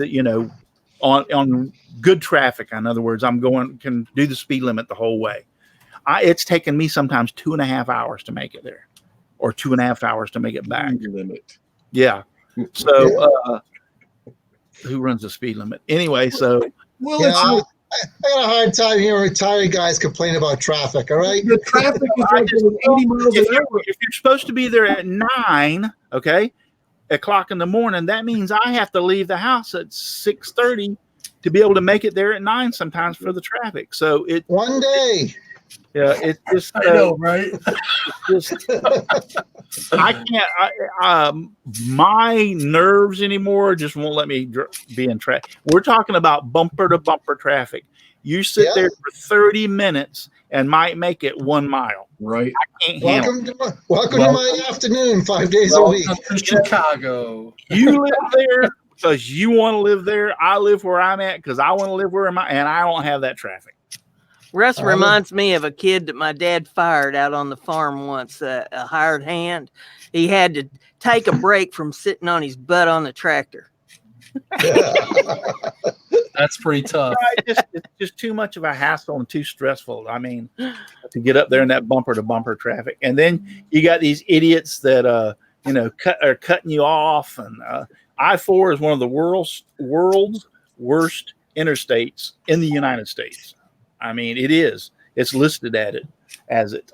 on good traffic. In other words, can do the speed limit the whole way. It's taken me sometimes 2.5 hours to make it there, or 2.5 hours to make it back. Limit. Yeah. So, who runs the speed limit anyway? So, well, I got a hard time hearing retired guys complain about traffic. All right, the traffic is like 80 miles an hour. If you're supposed to be there at 9 o'clock in the morning, that means I have to leave the house at 6:30 to be able to make it there at 9 sometimes for the traffic. So one day. Yeah, it's just I know, right? I can't. My nerves anymore just won't let me be in traffic. We're talking about bumper to bumper traffic. You sit there for 30 minutes and might make it 1 mile. Right. I can't handle it. Welcome to my afternoon, 5 days a week. To Chicago. You live there because you want to live there. I live where I'm at because I want to live where I'm at, and I don't have that traffic. Russ reminds me of a kid that my dad fired out on the farm once, a hired hand. He had to take a break from sitting on his butt on the tractor. That's pretty tough. It's just too much of a hassle and too stressful. I mean, to get up there in that bumper to bumper traffic. And then you got these idiots that, cutting you off. And I-4 is one of the world's worst interstates in the United States. I mean, it is. It's listed as it.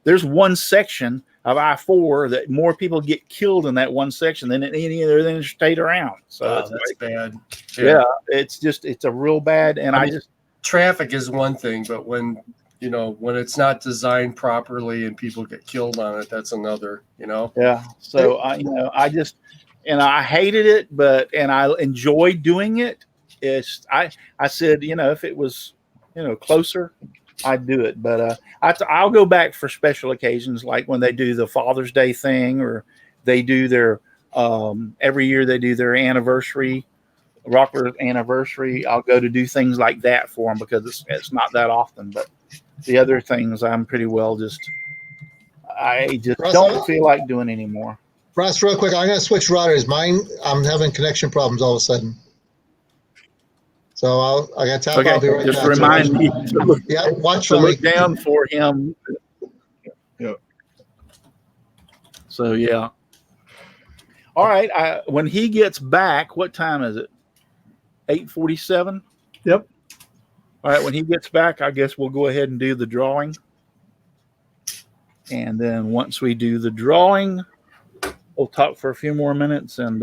There's one section of I-4 that more people get killed in that one section than in any other interstate around. So that's bad. Yeah, it's a real bad. And I just traffic is one thing, but when it's not designed properly and people get killed on it, that's another. Yeah. So I hated it, and I enjoyed doing it. I said, if it was closer, I'd do it, but I'll go back for special occasions, like when they do the Father's Day thing, or they do their every year they do their anniversary, Rockler anniversary. I'll go to do things like that for them because it's not that often. But the other things, I'm pretty well I just Russ, don't feel like doing anymore. Russ, real quick, I'm going to switch routers. Mine, I'm having connection problems all of a sudden. So I got to tap. Okay, I'll be right just back. remind me to look, watch to for me. look down for him. Yeah. So yeah. All right. When he gets back, what time is it? 8:47. Yep. All right. When he gets back, I guess we'll go ahead and do the drawing. And then once we do the drawing, we'll talk for a few more minutes and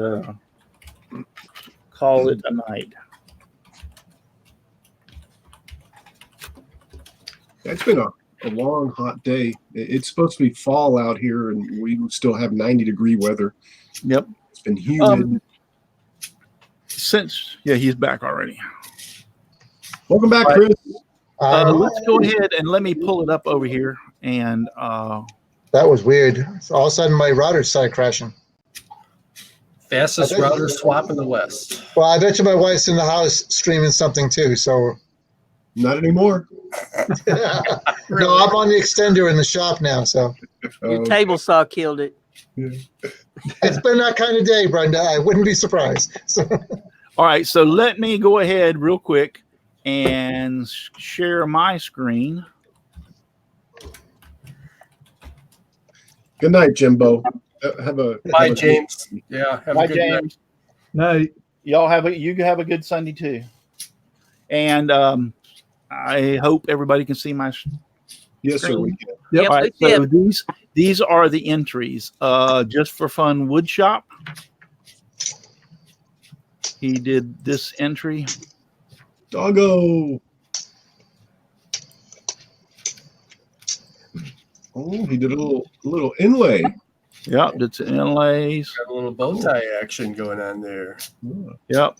call it a night. It's been a long, hot day. It's supposed to be fall out here, and we still have 90-degree weather. Yep. It's been humid. He's back already. Welcome back, Chris. Let's go ahead and let me pull it up over here. And that was weird. So all of a sudden, my router started crashing. Fastest router swap in the West. Well, I bet you my wife's in the house streaming something too. So not anymore. No, I'm on the extender in the shop now. So your table saw killed it. Yeah. It's been that kind of day, Brenda. I wouldn't be surprised. So. All right, so let me go ahead real quick and share my screen. Good night, Jimbo. Bye, James. Yeah, have Bye, a good James. Night. Y'all have a good Sunday too. And I hope everybody can see my Yes, sir. screen. Yep. All right, so these are the entries. Just for Fun Wood Shop. He did this entry. Doggo. Oh, he did a little inlay. Yep, it's inlays. Got a little bow tie action going on there. Yep.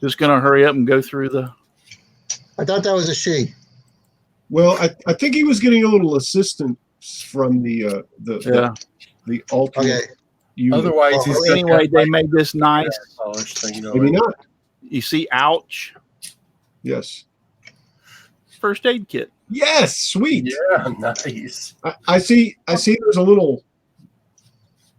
Just gonna hurry up and go through the. I thought that was a she. Well, I think he was getting a little assistance from the ultimate. Okay. Unit. Otherwise, he's Anyway, they made this nice. Maybe not. You see, ouch. Yes. First aid kit. Yes, sweet. Yeah, nice. I see. There's a little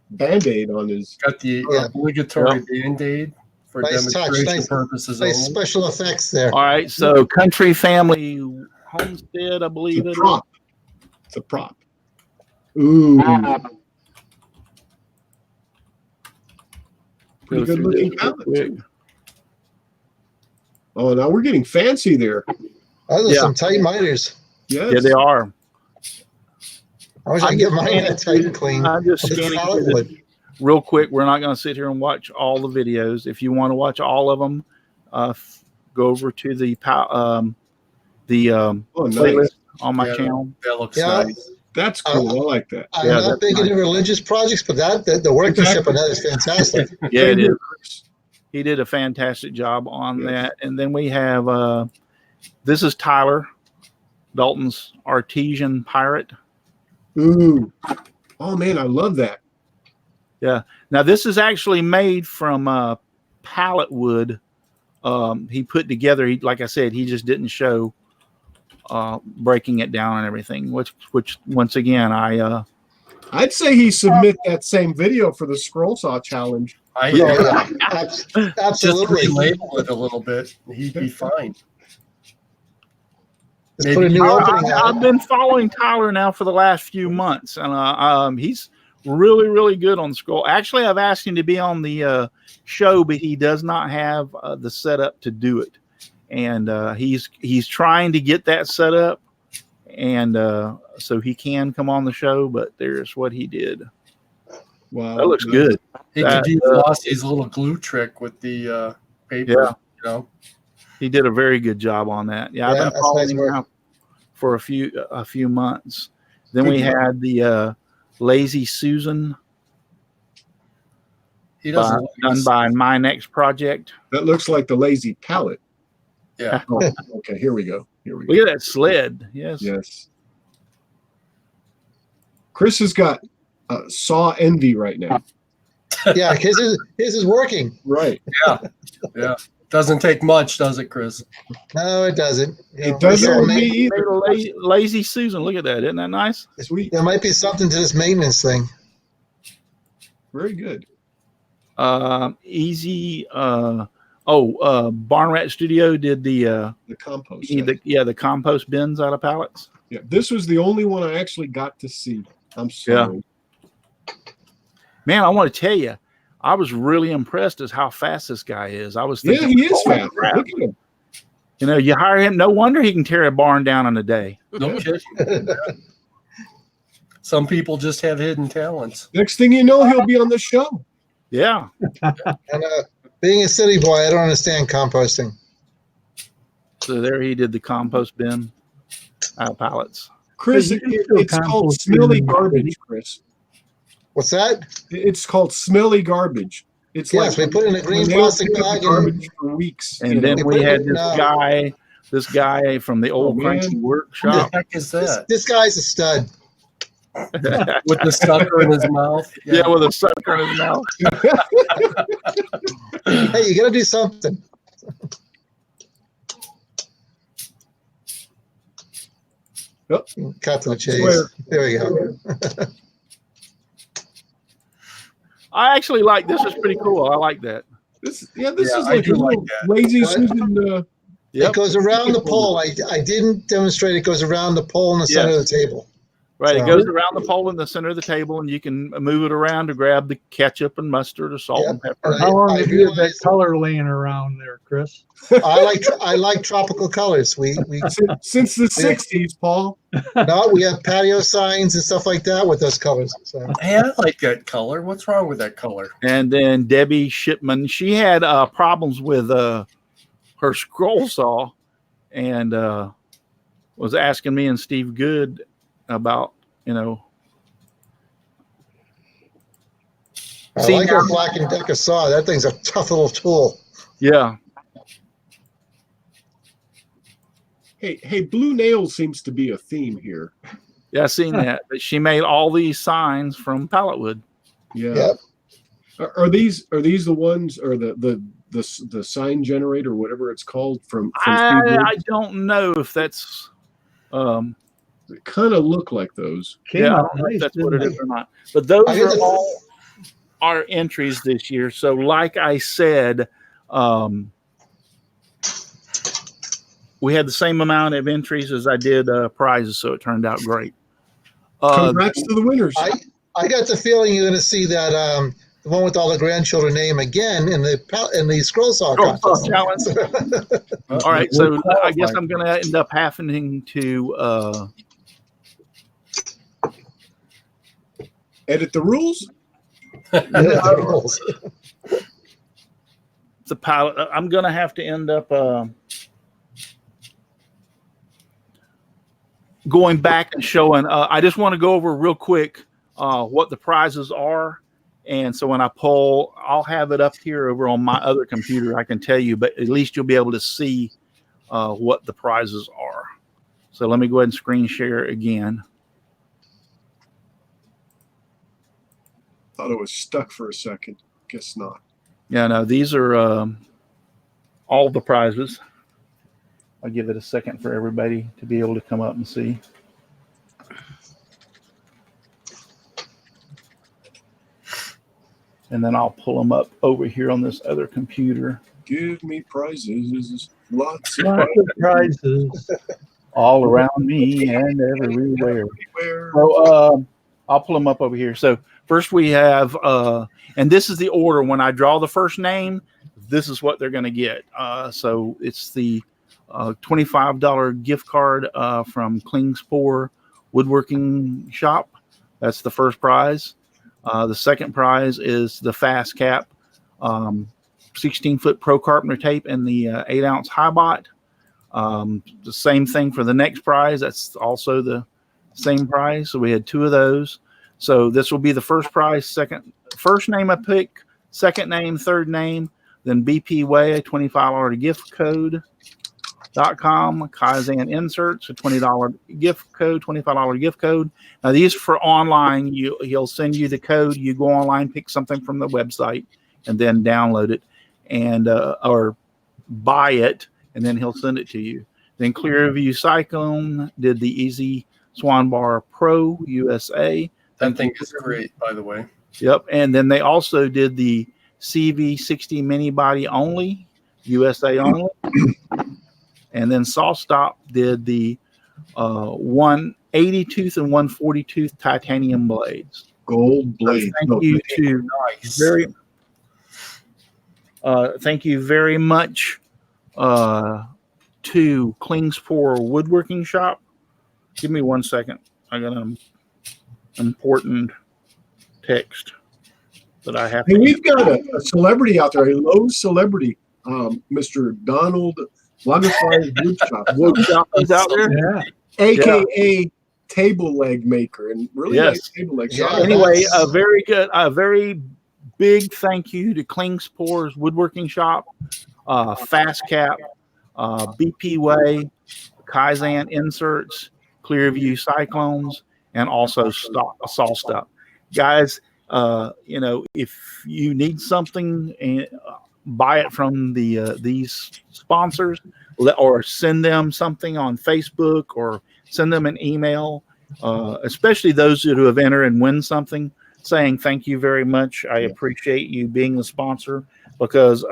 Band-Aid on his. Got the obligatory Band-Aid for Nice demonstration purposes Nice only. special effects there. All right, so Country Family Homestead, I believe It's it a prop. It's a prop. Ooh. Pretty good looking palette. Oh, now we're getting fancy there. Those are some tight miters. Yes. Yeah, they are. I wish I could get mine that tight and clean. I'm just It's scanning pallet through wood. this real quick. We're not going to sit here and watch all the videos. If you want to watch all of them, go over to the playlist on my channel. That looks Yeah. nice. That's cool. I like that. I'm Yeah, not that's big into religious projects, but the workmanship on that is fantastic. Yeah, it is. Chris. He did a fantastic job on that. And then we have this is Tyler Dalton's Artesian Pirate. Ooh. Oh man, I love that. Yeah. Now this is actually made from pallet wood. He put together. Like I said, he just didn't show breaking it down and everything. Which once again, I'd say he submit that same video for the scroll saw challenge. Just Absolutely. relabel it a little bit. He'd be fine. Let's put a new opening I've on it. been following Tyler now for the last few months, and he's really, really good on the scroll. Actually, I've asked him to be on the show, but he does not have the setup to do it. And he's trying to get that set up, and so he can come on the show. But there's what he did. Wow, That looks good. He could use Lossie's little glue trick with the paper. Yeah. You know, He did a very good job on that. Yeah, I've been following him now for a few months. Then we had the Lazy Susan. he doesn't. Done by My Next Project. that looks like the lazy pallet. Yeah. Oh, okay, here we go. Look at that sled. Yes. Yes. Chris has got saw envy right now. Yeah, his is working. Right. Yeah. Doesn't take much, does it, Chris? No, it doesn't. It doesn't with me Made either. a Lazy Susan. Look at that. Isn't that nice? Sweet. There might be something to this maintenance thing. Very good. Easy. Barn Rat Studio did the compost. the compost bins out of pallets. Yeah, this was the only one I actually got to see. I'm sorry. Man, I want to tell you, I was really impressed as how fast this guy is. I was thinking, Yeah, he is holy fast. crap. Look at him. You know, you hire him. No wonder he can tear a barn down in a day. No kidding. Some people just have hidden talents. Next thing you know, he'll be on the show. Yeah. And being a city boy, I don't understand composting. So there he did the compost bin out of pallets. Chris, But you can still it's called compost smelly in- garbage, Chris. What's that? It's called smelly garbage. It's Yes, we put it in a green when they don't plastic pick up bag the and garbage for weeks. And you then know. we had No. this guy from the old Oh, man. Crunchy Who the Workshop. heck is that? this guy's a stud. With the sucker in his mouth? Yeah, with a sucker in his mouth. Hey, you got to do something. Cut to the chase. Swear. There we go. I actually like this. Is pretty cool. I like that. This is Yeah, like I a do like little that. lazy What? Susan. Yep. It goes around the pole. I didn't demonstrate. It goes around the pole in the center of the table. Right. It So- goes around the pole in the center of the table, and you can move it around to grab the ketchup and mustard or salt Yep. and pepper. How long I have you had that realized- color laying around there, Chris? I like tropical colors. We Since the 60s, Paul. no, we have patio signs and stuff like that with those colors. So Hey, I like that color. What's wrong with that color? And then Debbie Shipman, she had problems with her scroll saw, and was asking me and Steve Good about, I See, like our Black and Decker saw. That thing's a tough little tool. yeah. Hey, blue nail seems to be a theme here. Yeah, I seen that. But she made all these signs from pallet wood. Yeah. Yep. Are these the ones, or the sign generator, whatever it's called, from Steve Wood? I don't know if that's They kind of look like those. Came yeah, I out don't know if nice, that's what it didn't is or not. But those I guess are all our entries this year. So like I said, we had the same amount of entries as I did prizes, so it turned out great. Congrats to the winners. I got the feeling you're going to see that the one with all the grandchildren name again in the scroll saw contest. Challenge. All right, so I guess I'm going to end up having to Edit the rules. the pilot. I'm going to have to end up going back and showing. I just want to go over real quick what the prizes are. And so when I pull, I'll have it up here over on my other computer. I can tell you, but at least you'll be able to see what the prizes are. So let me go ahead and screen share again. Thought it was stuck for a second. Guess not. Yeah, no, these are all the prizes. I'll give it a second for everybody to be able to come up and see. And then I'll pull them up over here on this other computer. Give me prizes. Lots of Lots of prizes. All around me and everywhere. everywhere. So I'll pull them up over here. So First we have, and this is the order. When I draw the first name, this is what they're going to get. So it's the $25 gift card from Klingspor Woodworking Shop. That's the first prize. The second prize is the Fast Cap 16-foot Pro Carpenter tape and the 8-ounce Highbot. The same thing for the next prize. That's also the same prize. So we had 2 of those. So this will be the first prize, first name I pick, second name, third name, then BP Way, a $25 gift code.com, Kaizen Inserts, a $20 gift code, $25 gift code. Now these are for online. He'll send you the code. You go online, pick something from the website, and then download it and or buy it, and then he'll send it to you. Then Clearview Cyclone did the Easy Swan Bar Pro USA. That thing is great, by the way. Yep. And then they also did the CV60 mini body only, USA only. And then Saw Stop did the 180 tooth and 140 tooth titanium blades. Gold blade. Thank you very much to Klingspor Woodworking Shop. Give me 1 second. I got an important text that I have. Hey, we've got a celebrity out there, a Lowe's celebrity, Mr. Donald Wonderfire Woodshop. Woodshop is out there. Yeah. AKA table leg maker, and really Yes. nice table leg Yeah. shop. Anyway, a very big thank you to Klingspor's Woodworking Shop, Fast Cap, BP Way, Kaizen Inserts, Clearview Cyclones, and also Saw Stop. Guys, if you need something, buy it from these sponsors, or send them something on Facebook, or send them an email, especially those who have entered and win something, saying thank you very much. I appreciate you being the sponsor, because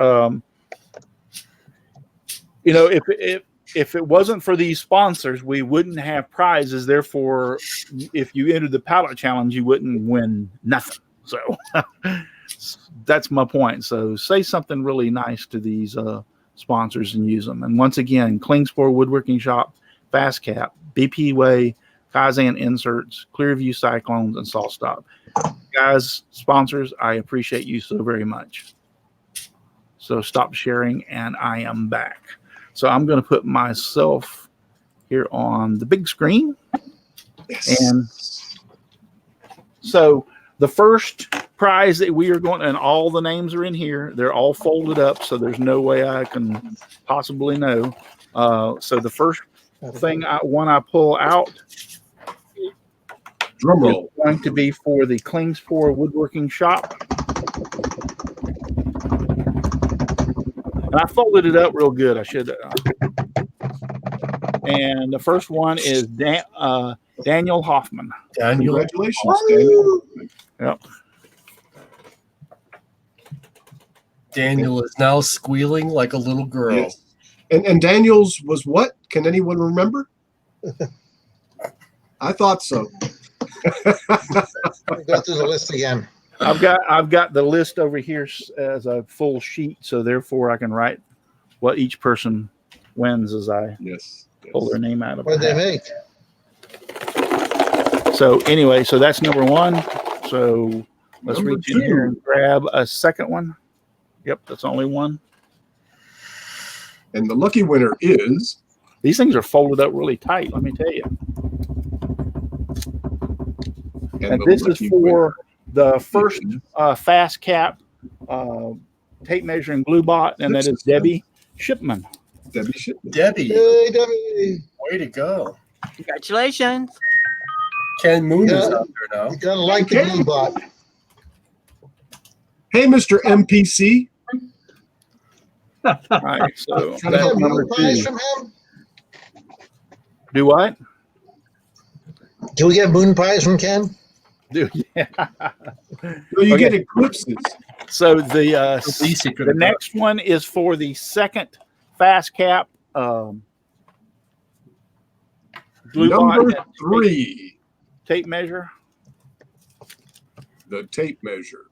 if it wasn't for these sponsors, we wouldn't have prizes. Therefore, if you entered the pallet challenge, you wouldn't win nothing. So that's my point. So say something really nice to these sponsors and use them. And once again, Klingspor Woodworking Shop, Fast Cap, BP Way, Kaizen Inserts, Clearview Cyclones, and Saw Stop. Guys, sponsors, I appreciate you so very much. So stop sharing, and I am back. So I'm going to put myself here on the big screen. Yes. And so the first prize that we are going, and all the names are in here. They're all folded up, so there's no way I can possibly know. So the first thing I pull out Drum is roll. going to be for the Klingspor Woodworking Shop. And I folded it up real good. I should. And the first one is Daniel Hoffman. Daniel. Congratulations, Daniel. Yep. Daniel is now squealing like a little girl. Yes. And Daniel's was what? Can anyone remember? I thought so. Go through the list again. I've got the list over here as a full sheet, so therefore I can write what each person wins as I Yes. pull their name out of What did a they hat. make? So anyway, so that's number one. So let's Number reach in two. here and grab a second one. Yep, that's only one. And the lucky winner is These things are folded up really tight, let me tell you. And the this is lucky for winner the first Fast Cap tape measure and glue bot, and that is Debbie Shipman. Debbie Shipman. Debbie, Hey, Debbie. way to go. Congratulations. Ken Moon is Yeah. out there now. You gotta like the blue bot. Hey, Mr. MPC. All right, so Can I that's get number moon pies two. from him? Do what? Can we get moon pies from Ken? Do yeah. No, you Okay. get eclipses. So the At least he could the have next one is for the second Fast Cap glue Number bot 3. tape measure. the tape measure.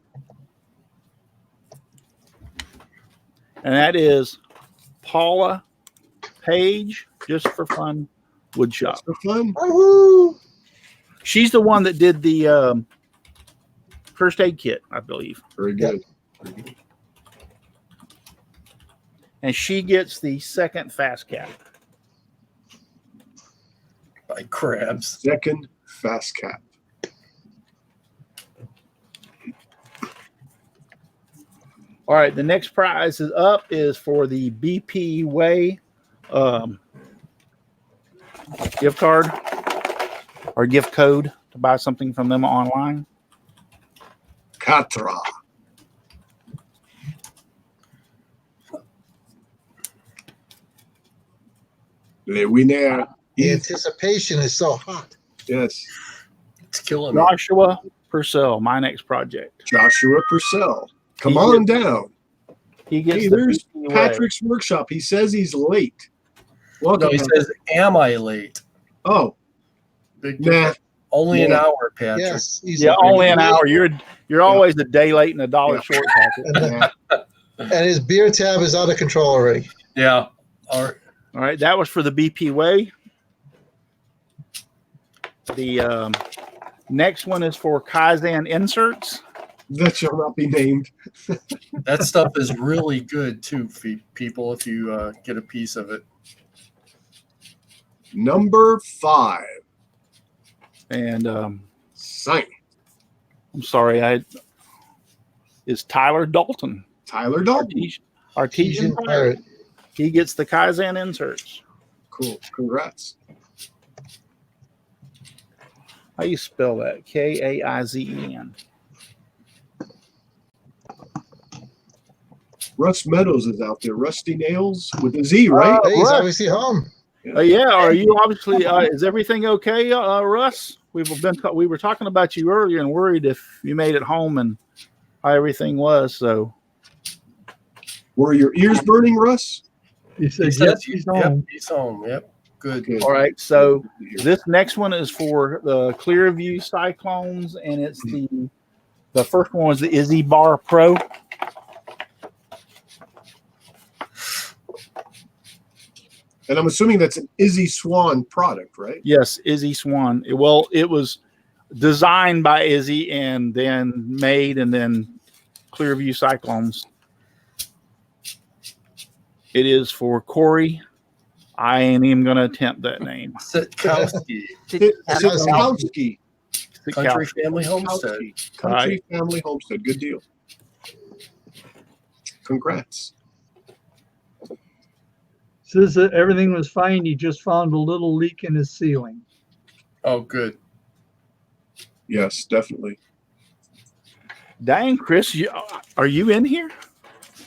And that is Paula Page, just for fun, wood shop. Just for fun. Woo! She's the one that did the first aid kit, I believe. Very good. Very good. And she gets the second fast cap. By crabs. Second fast cap. All right, the next prize is for the BP Way gift card or gift code to buy something from them online. Catra. Le winner. The anticipation is so hot. Yes. It's killing me. Joshua Purcell, my next project. Joshua Purcell. Come He on gets- down. He gets Hey, the there's BP Way. Patrick's workshop. He says he's late. Welcome. No, he Patrick. says, "Am I late?" Oh, Big nah. difference. Only an Yeah. hour, Patrick. Yes. He's Yeah, only an hour. You're always a day late and a dollar Yeah. short, Patrick. Nah. And his beer tab is out of control already. Yeah. All right. All right, that was for the BP Way. The next one is for Kaizen inserts. That shall not be named. That stuff is really good too, people. If you get a piece of it. Number 5. And Sign. I'm sorry, is Tyler Dalton. Tyler Dalton. Artesian Pirate. He gets the Kaizen inserts. Cool. Congrats. How you spell that? Kaizen. Russ Meadows is out there. Rusty Nails with a Z, right? Hey, he's Russ. obviously home. Yeah, are you obviously? Is everything okay, Russ? We were talking about you earlier and worried if you made it home and how everything was. So, Were your ears burning, Russ? He said, He says he's yep, home. he's home. Yep. Good. Good. all right. So Good to hear. this next one is for the Clearview Cyclones, and it's the first one was the Izzy Bar Pro. And I'm assuming that's an Izzy Swan product, right? Yes, Izzy Swan. It was designed by Izzy and then made, and then Clearview Cyclones. It is for Corey. I ain't even going to attempt that name. Sitkowski, Sitkowski. Country Family Homestead. Country Family Homestead. Good deal. Congrats. Says that everything was fine. He just found a little leak in his ceiling. Oh, good. Yes, definitely. Dang, Chris, are you in here?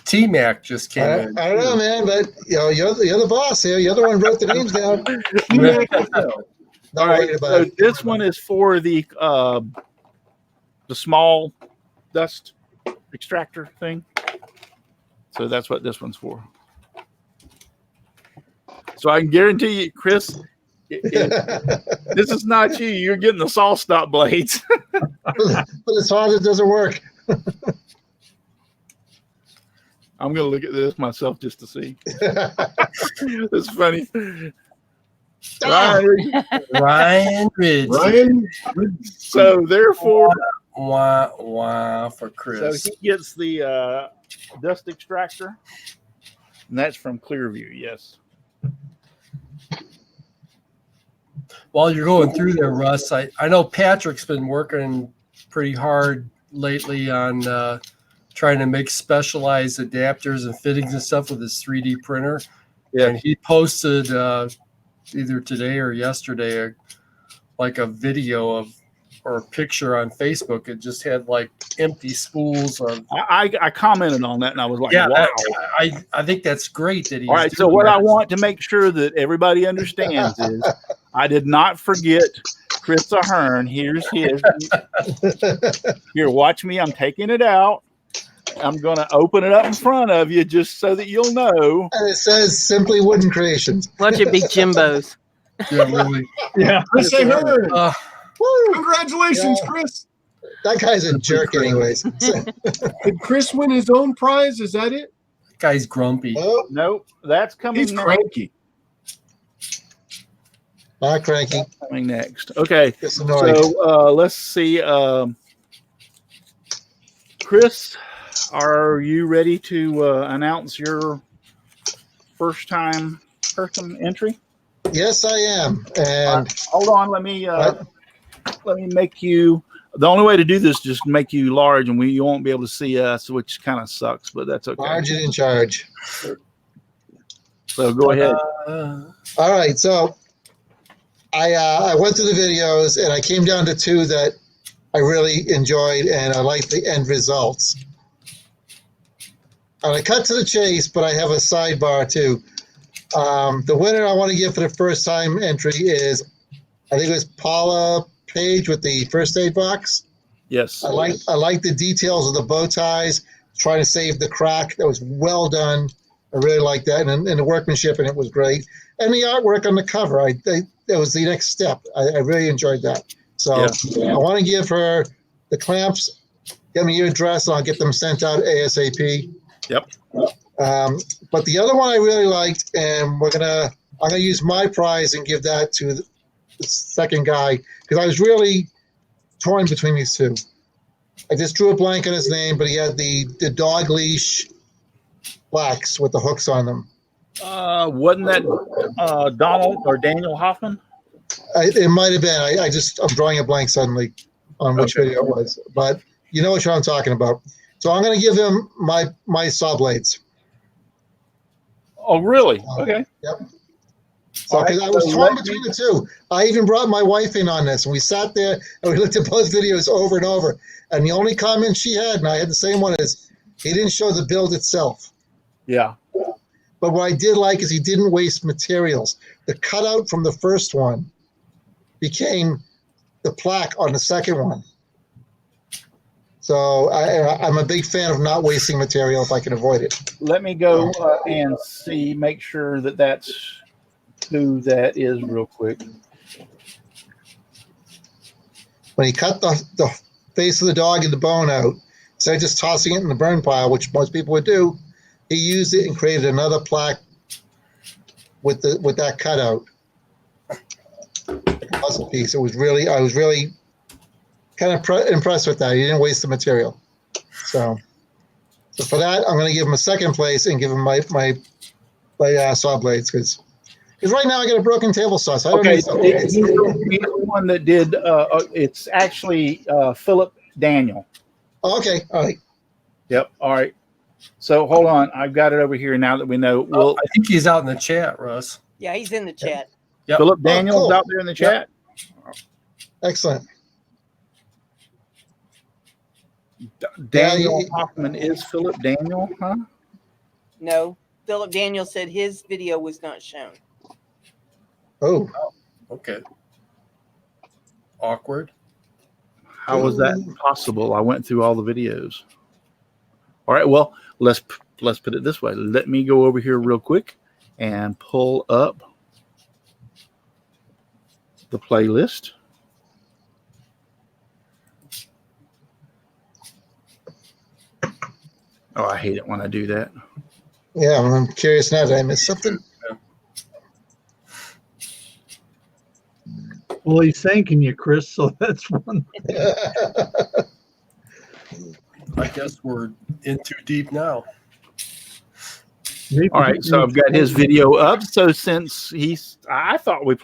T-Mac just came in. I don't know, man, but you're the boss here. You're the one who wrote the names down. Not All right, worried about so it. this one is for the small dust extractor thing. So that's what this one's for. So I can guarantee you, Chris, this is not you. You're getting the saw stop blades. But as far as it doesn't work. I'm going to look at this myself just to see. It's funny. Ryan Ridge. Ryan, So therefore, Wah, wah for so Chris. he gets the dust extractor, and that's from Clearview. Yes. While you're going through there, Russ, I know Patrick's been working pretty hard lately on trying to make specialized adapters and fittings and stuff with his 3D printer. Yeah. And he posted either today or yesterday like a video of or a picture on Facebook. It just had like empty spools of. I commented on that, and I was like, Yeah, wow. I think that's great that he's All right. So doing what that. I want to make sure that everybody understands is I did not forget Chris Ahern. Here's his. Here, watch me. I'm taking it out. I'm going to open it up in front of you just so that you'll know. And it says Simply Wooden Creations. Watch it be Jimbos. Yeah, really. Yeah. Chris Ahern. Uh, Woo! Congratulations, Yeah. Chris. That guy's a jerk, anyways. Did Chris win his own prize? Is that it? That guy's grumpy. Oh, Nope, that's coming He's next. cranky. not cranky. Coming next. Okay, Just annoyed. so let's see. Chris, are you ready to announce your first time person entry? Yes, I am. And Hold on, let me make you. The only way to do this is just make you large, and you won't be able to see us, which kind of sucks, but that's okay. large and in charge. So go ahead. All right, so I went through the videos and I came down to two that I really enjoyed and I liked the end results. And I cut to the chase, but I have a sidebar too. The winner I want to give for the first time entry is, I think it was Paula Page with the first aid box. Yes. I like the details of the bow ties, trying to save the crack. That was well done. I really like that, and the workmanship, and it was great. And the artwork on the cover, that was the next step. I really enjoyed that. So I want to give her the clamps. Get me your address, and I'll get them sent out ASAP. Yep. But the other one I really liked, and I'm gonna use my prize and give that to the second guy, because I was really torn between these two. I just drew a blank on his name, but he had the dog leash blacks with the hooks on them. Wasn't that Donald or Daniel Hoffman? It might have been. I'm drawing a blank suddenly on which video it was, but you know what I'm talking about. So I'm going to give him my saw blades. Oh, really? Okay. Yep. So because I was torn between the two. I even brought my wife in on this, and we sat there and we looked at both videos over and over. And the only comment she had, and I had the same one, is he didn't show the build itself. Yeah. But what I did like is he didn't waste materials. The cutout from the first one became the plaque on the second one. So I'm a big fan of not wasting material if I can avoid it. Let me go and make sure that that's who that is real quick. When he cut the face of the dog and the bone out, instead of just tossing it in the burn pile, which most people would do, he used it and created another plaque with that cutout. Puzzle piece. I was really kind of impressed with that. He didn't waste the material. So for that, I'm going to give him a second place and give him my saw blades, because right now I got a broken table saw. So I don't need saw blades. He's the one that did. It's actually Philip Daniel. Oh, okay. All right. Yep. All right. So hold on. I've got it over here now that we know. Well, I think he's out in the chat, Russ. Yeah, he's in the chat. Yep. Philip Daniel's cool. out there in the chat. Excellent. Daniel Hoffman is Philip Daniel, huh? No, Philip Daniel said his video was not shown. Oh. Okay. Awkward. How was that possible? I went through all the videos. All right. Well, let's put it this way. Let me go over here real quick and pull up the playlist. Oh, I hate it when I do that. Yeah, I'm curious now. Did I miss something? Well, he's thanking you, Chris, so that's one. I guess we're in too deep now. All right, so I've got his video up. So since I thought we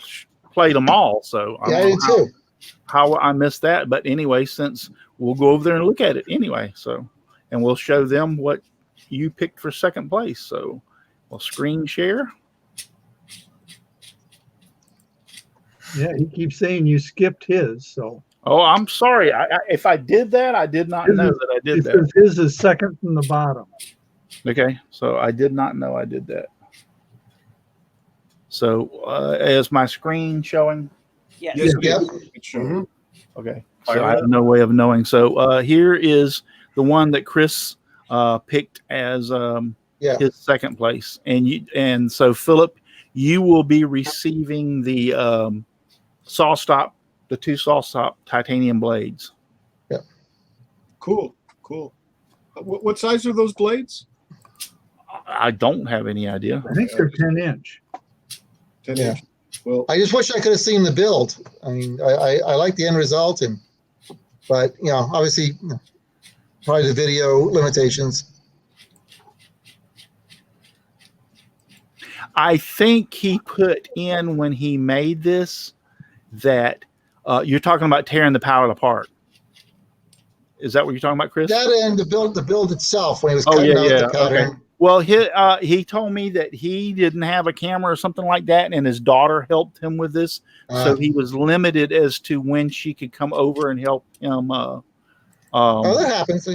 played them all. So Yeah, I did too. How I missed that, but anyway, since we'll go over there and look at it anyway. So, and we'll show them what you picked for second place. So we'll screen share. Yeah, he keeps saying you skipped his. So. Oh, I'm sorry. If I did that, I did not know that I did that. His is second from the bottom. Okay, so I did not know I did that. So is my screen showing? Yes. Yep. Mm-hmm. Okay, so I have no way of knowing. So here is the one that Chris picked as his second place, and so Philip, you will be receiving the saw stop, the two saw stop titanium blades. Yep. Cool. What size are those blades? I don't have any idea. I think they're 10-inch. 10 Yeah. inch. Well, I just wish I could have seen the build. I mean, I like the end result, but obviously, probably the video limitations. I think he put in when he made this that you're talking about tearing the pallet apart. Is that what you're talking about, Chris? That and the build itself when he was cutting out the pattern. Okay. Well, he told me that he didn't have a camera or something like that, and his daughter helped him with this, so he was limited as to when she could come over and help him. That happens.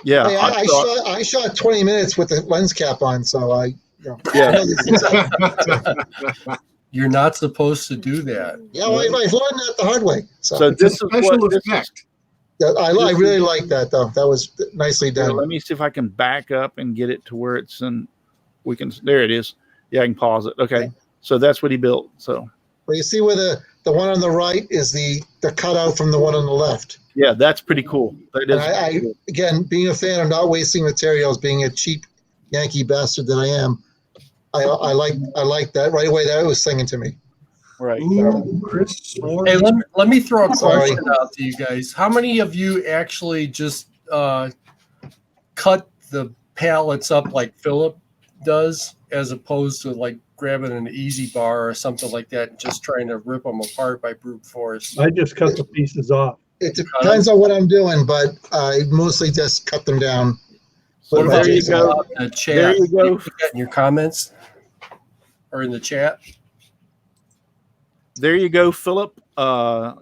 Yeah, I shot 20 minutes with the lens cap on, so I know these things. You're not supposed to do that. Yeah, well, I learned that the hard way. So this is special effect. I really like that, though. That was nicely done. Let me see if I can back up and get it to where it's in. We can. There it is. Yeah, I can pause it. Okay, so that's what he built. So. Well, you see where the one on the right is the cutout from the one on the left. Yeah, that's pretty cool. That is. I again, being a fan of not wasting materials, being a cheap Yankee bastard that I am, I like that right away. That was singing to me. Right. Ooh, Chris. Hey, let me throw a Sorry. question out to you guys. How many of you actually just cut the pallets up like Philip does, as opposed to like grabbing an easy bar or something like that and just trying to rip them apart by brute force? I just cut the pieces off. It depends on what I'm doing, but I mostly just cut them down. So there you go. The chat. There you go. Put that in your comments or in the chat. There you go, Philip.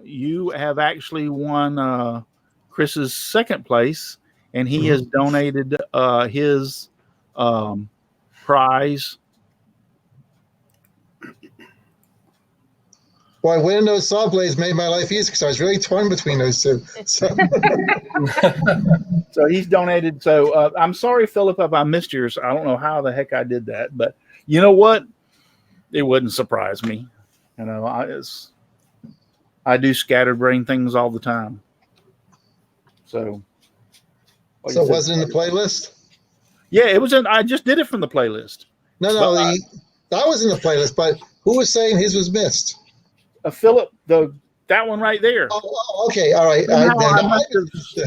You have actually won Chris's second place, and he has donated his prize. Boy, winning those saw blades made my life easy because I was really torn between those two. So, So he's donated. So I'm sorry, Philip, if I missed yours. I don't know how the heck I did that, but you know what? It wouldn't surprise me. You know, I do scatterbrain things all the time. So it wasn't in the playlist? Yeah, it was in. I just did it from the playlist. No, that was in the playlist. But who was saying his was missed? Philip, that one right there. Oh, okay, all right.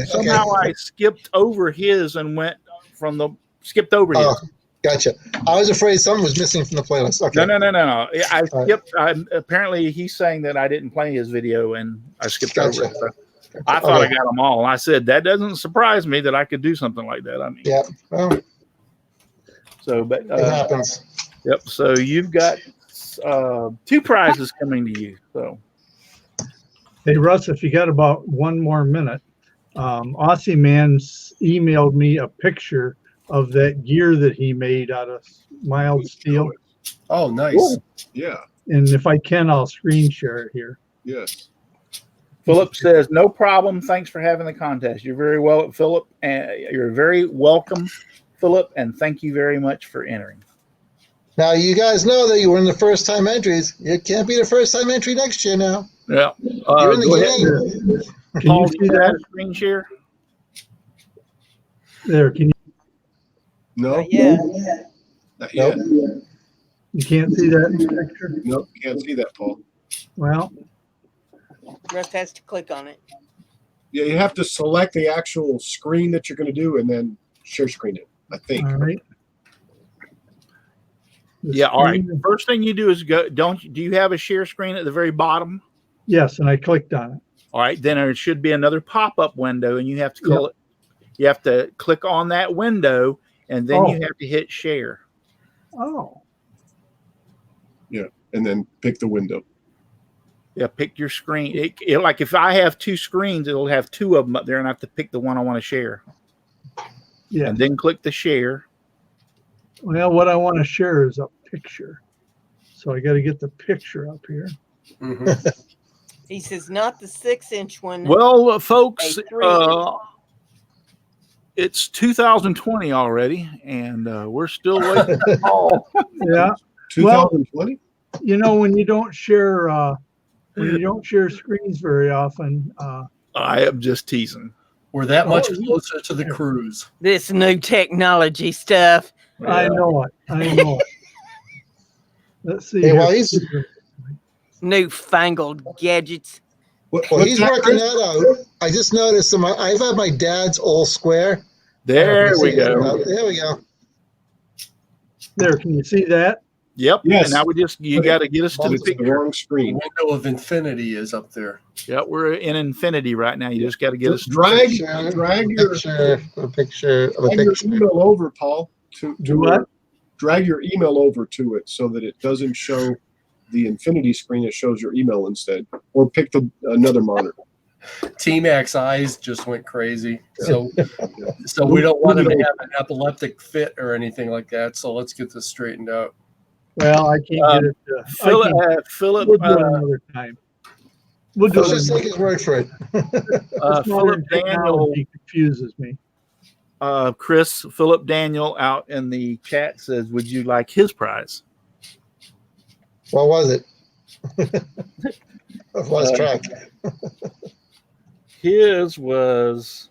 Somehow I skipped over his and went from skipped over his. Gotcha. I was afraid something was missing from the playlist. Okay. No. I skipped. Apparently, he's saying that I didn't play his video and I skipped over it. So I thought I got them all. I said that doesn't surprise me that I could do something like that. I mean, yeah. Well, so, but it happens. Yep. So you've got 2 prizes coming to you. So, Hey, Russ, if you got about 1 more minute, Aussie Man emailed me a picture of that gear that he made out of mild steel. Oh, nice. Cool. Yeah. And if I can, I'll screen share it here. Yes. Philip says, "No problem. Thanks for having the contest. You're very well, Philip, and you're very welcome, Philip, and thank you very much for entering." Now you guys know that you were in the first time entries. It can't be the first time entry next year now. Yeah. You're in the game. Can you see that? Screen share? There, can you? No. Yeah. Not yet. You can't see that picture? Nope. Can't see that, Paul. Well, Russ has to click on it. Yeah, you have to select the actual screen that you're going to do and then share screen it, I think. all right. Yeah. All right. First thing you do is go. Do you have a share screen at the very bottom? Yes, and I clicked on it. All right. Then there should be another pop-up window, and you have to call it. You have to click on that window, and then you have to hit share. Oh. Yeah, and then pick the window. Yeah, pick your screen. It like if I have 2 screens, it'll have 2 of them up there, and I have to pick the one I want to share. Yeah. And then click the share. Well, what I want to share is a picture. So I got to get the picture up here. Mm-hmm. He says not the 6-inch one. Well, folks, A 3-inch. it's 2020 already, and we're still waiting for Paul. Yeah. 2020? You know, when you don't share screens very often, I am just teasing. We're that much closer to the cruise. This new technology stuff. I know it. Let's see. Hey, here. while he's Newfangled gadgets. Well, he's working that out. I just noticed I've had my dad's old square. There we go. There we go. There, can you see that? Yep. Yes. And now you got to get us to the It's the picture. wrong The screen. window of infinity is up there. Yep, we're in infinity right now. You just got to get us. Drag Picture, your a picture of a drag your picture. email over, Paul. Do what? Drag your email over to it so that it doesn't show the infinity screen. It shows your email instead. Or pick another monitor. T-Mac's eyes just went crazy. So we don't want him to have an epileptic fit or anything like that. So let's get this straightened out. Well, I can't get it. Philip, We'll do it another time. We'll do Let's it. just take his word for it. This modern Philip Daniel, technology confuses me. Chris, Philip Daniel out in the chat says, would you like his prize? What was it? I've lost track. His was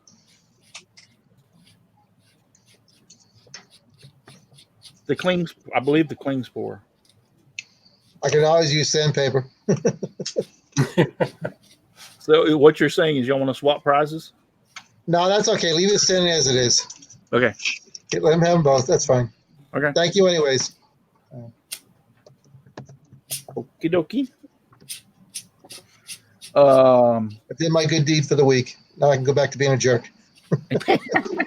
the cling, I believe the cling spore. I can always use sandpaper. So what you're saying is you want to swap prizes? No, that's okay. Leave it standing as it is. Okay. Let him have them both. That's fine. Okay. Thank you anyways. Okie dokie. I did my good deed for the week. Now I can go back to being a jerk.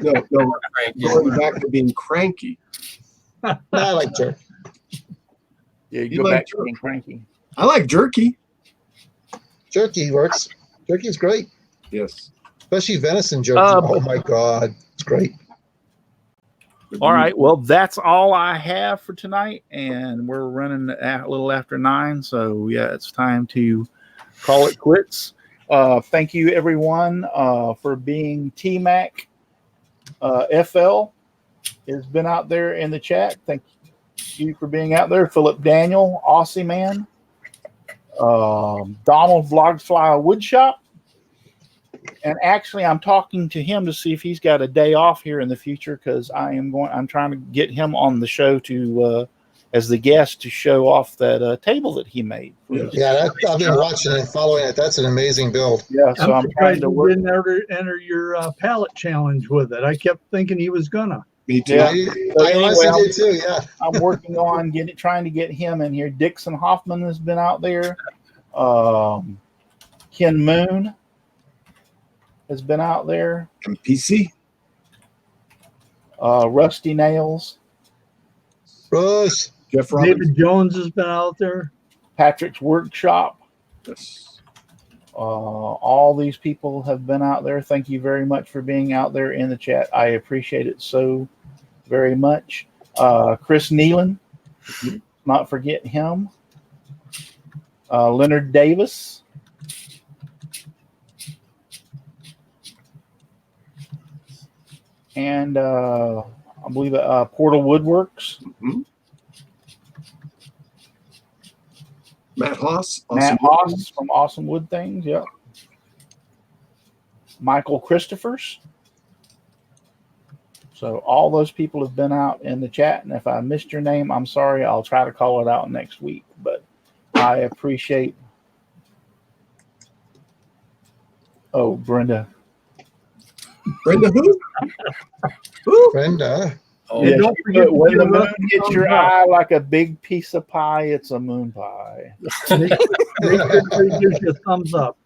No, going back to being cranky. No, I like jerk. Yeah, you You go like back to being cranky. I like jerky. Jerky works. Jerky's great. Yes. Especially venison jerky. Oh my God. It's great. All right. Well, that's all I have for tonight. And we're running a little after 9. So, yeah, it's time to call it quits. Thank you, everyone, for being T-Mac. FL has been out there in the chat. Thank you for being out there. Philip Daniel, Aussie Man. Donald Vlogfly Woodshop. And actually, I'm talking to him to see if he's got a day off here in the future because I'm trying to get him on the show to as the guest to show off that table that he made. Yeah, I've been watching and following it. That's an amazing build. Yeah, so I'm trying to work. Didn't enter your pallet challenge with it. I kept thinking he was gonna. Me too. Yeah. I honestly did too. Yeah. I'm working on trying to get him in here. Dixon Hoffman has been out there. Ken Moon has been out there. MPC. Rusty Nails. Russ. Jeff Robbins. David Jones has been out there. Patrick's Workshop. Yes. All these people have been out there. Thank you very much for being out there in the chat. I appreciate it so very much. Chris Nealon, not forget him. Leonard Davis. And I believe Portal Woodworks. Mm-hmm. Matt Haas. Matt Haas from Awesome Wood Things. Yep. Michael Christophers. So all those people have been out in the chat. And if I missed your name, I'm sorry. I'll try to call it out next week. But I appreciate. Oh, Brenda. Brenda who? Brenda. Oh, Yeah, don't forget when the to moon hits thumbs your up. eye like a big piece of pie, it's a moon pie. Make sure everybody gives you a thumbs up.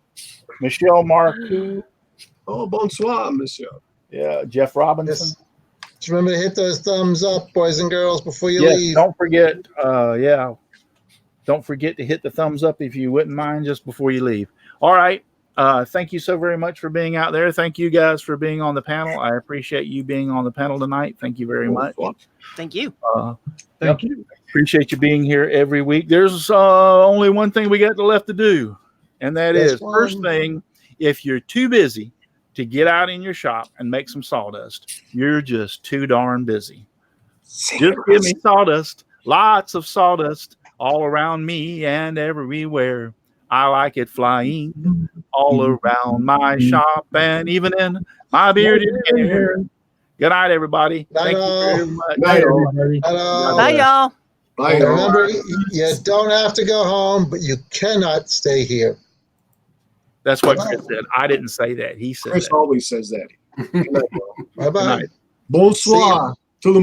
Michelle Marcoux. Oh, bonsoir, monsieur. Yeah, Jeff Robinson. Yes. Just remember to hit those thumbs up, boys and girls, before you Yes, leave. don't forget. Don't forget to hit the thumbs up if you wouldn't mind just before you leave. All right. Thank you so very much for being out there. Thank you guys for being on the panel. I appreciate you being on the panel tonight. Thank you very much. Thank you. Thank you. Appreciate you being here every week. There's only one thing we got left to do, and that Yes, is first thing, if you're too busy to get out in your shop and make some sawdust, you're just too darn busy. Just give me sawdust, lots of sawdust all around me and everywhere. I like it flying all around my shop and even in my bearded hair. Good night, everybody. Night Thank you all. very much. Night, all. everybody. Hello. Bye, y'all. Bye, And all. remember, you don't have to go home, but you cannot stay here. That's what Chris said. I didn't say that. He said Chris that. always says that. Good night, all. Bye bye. night. Bonsoir.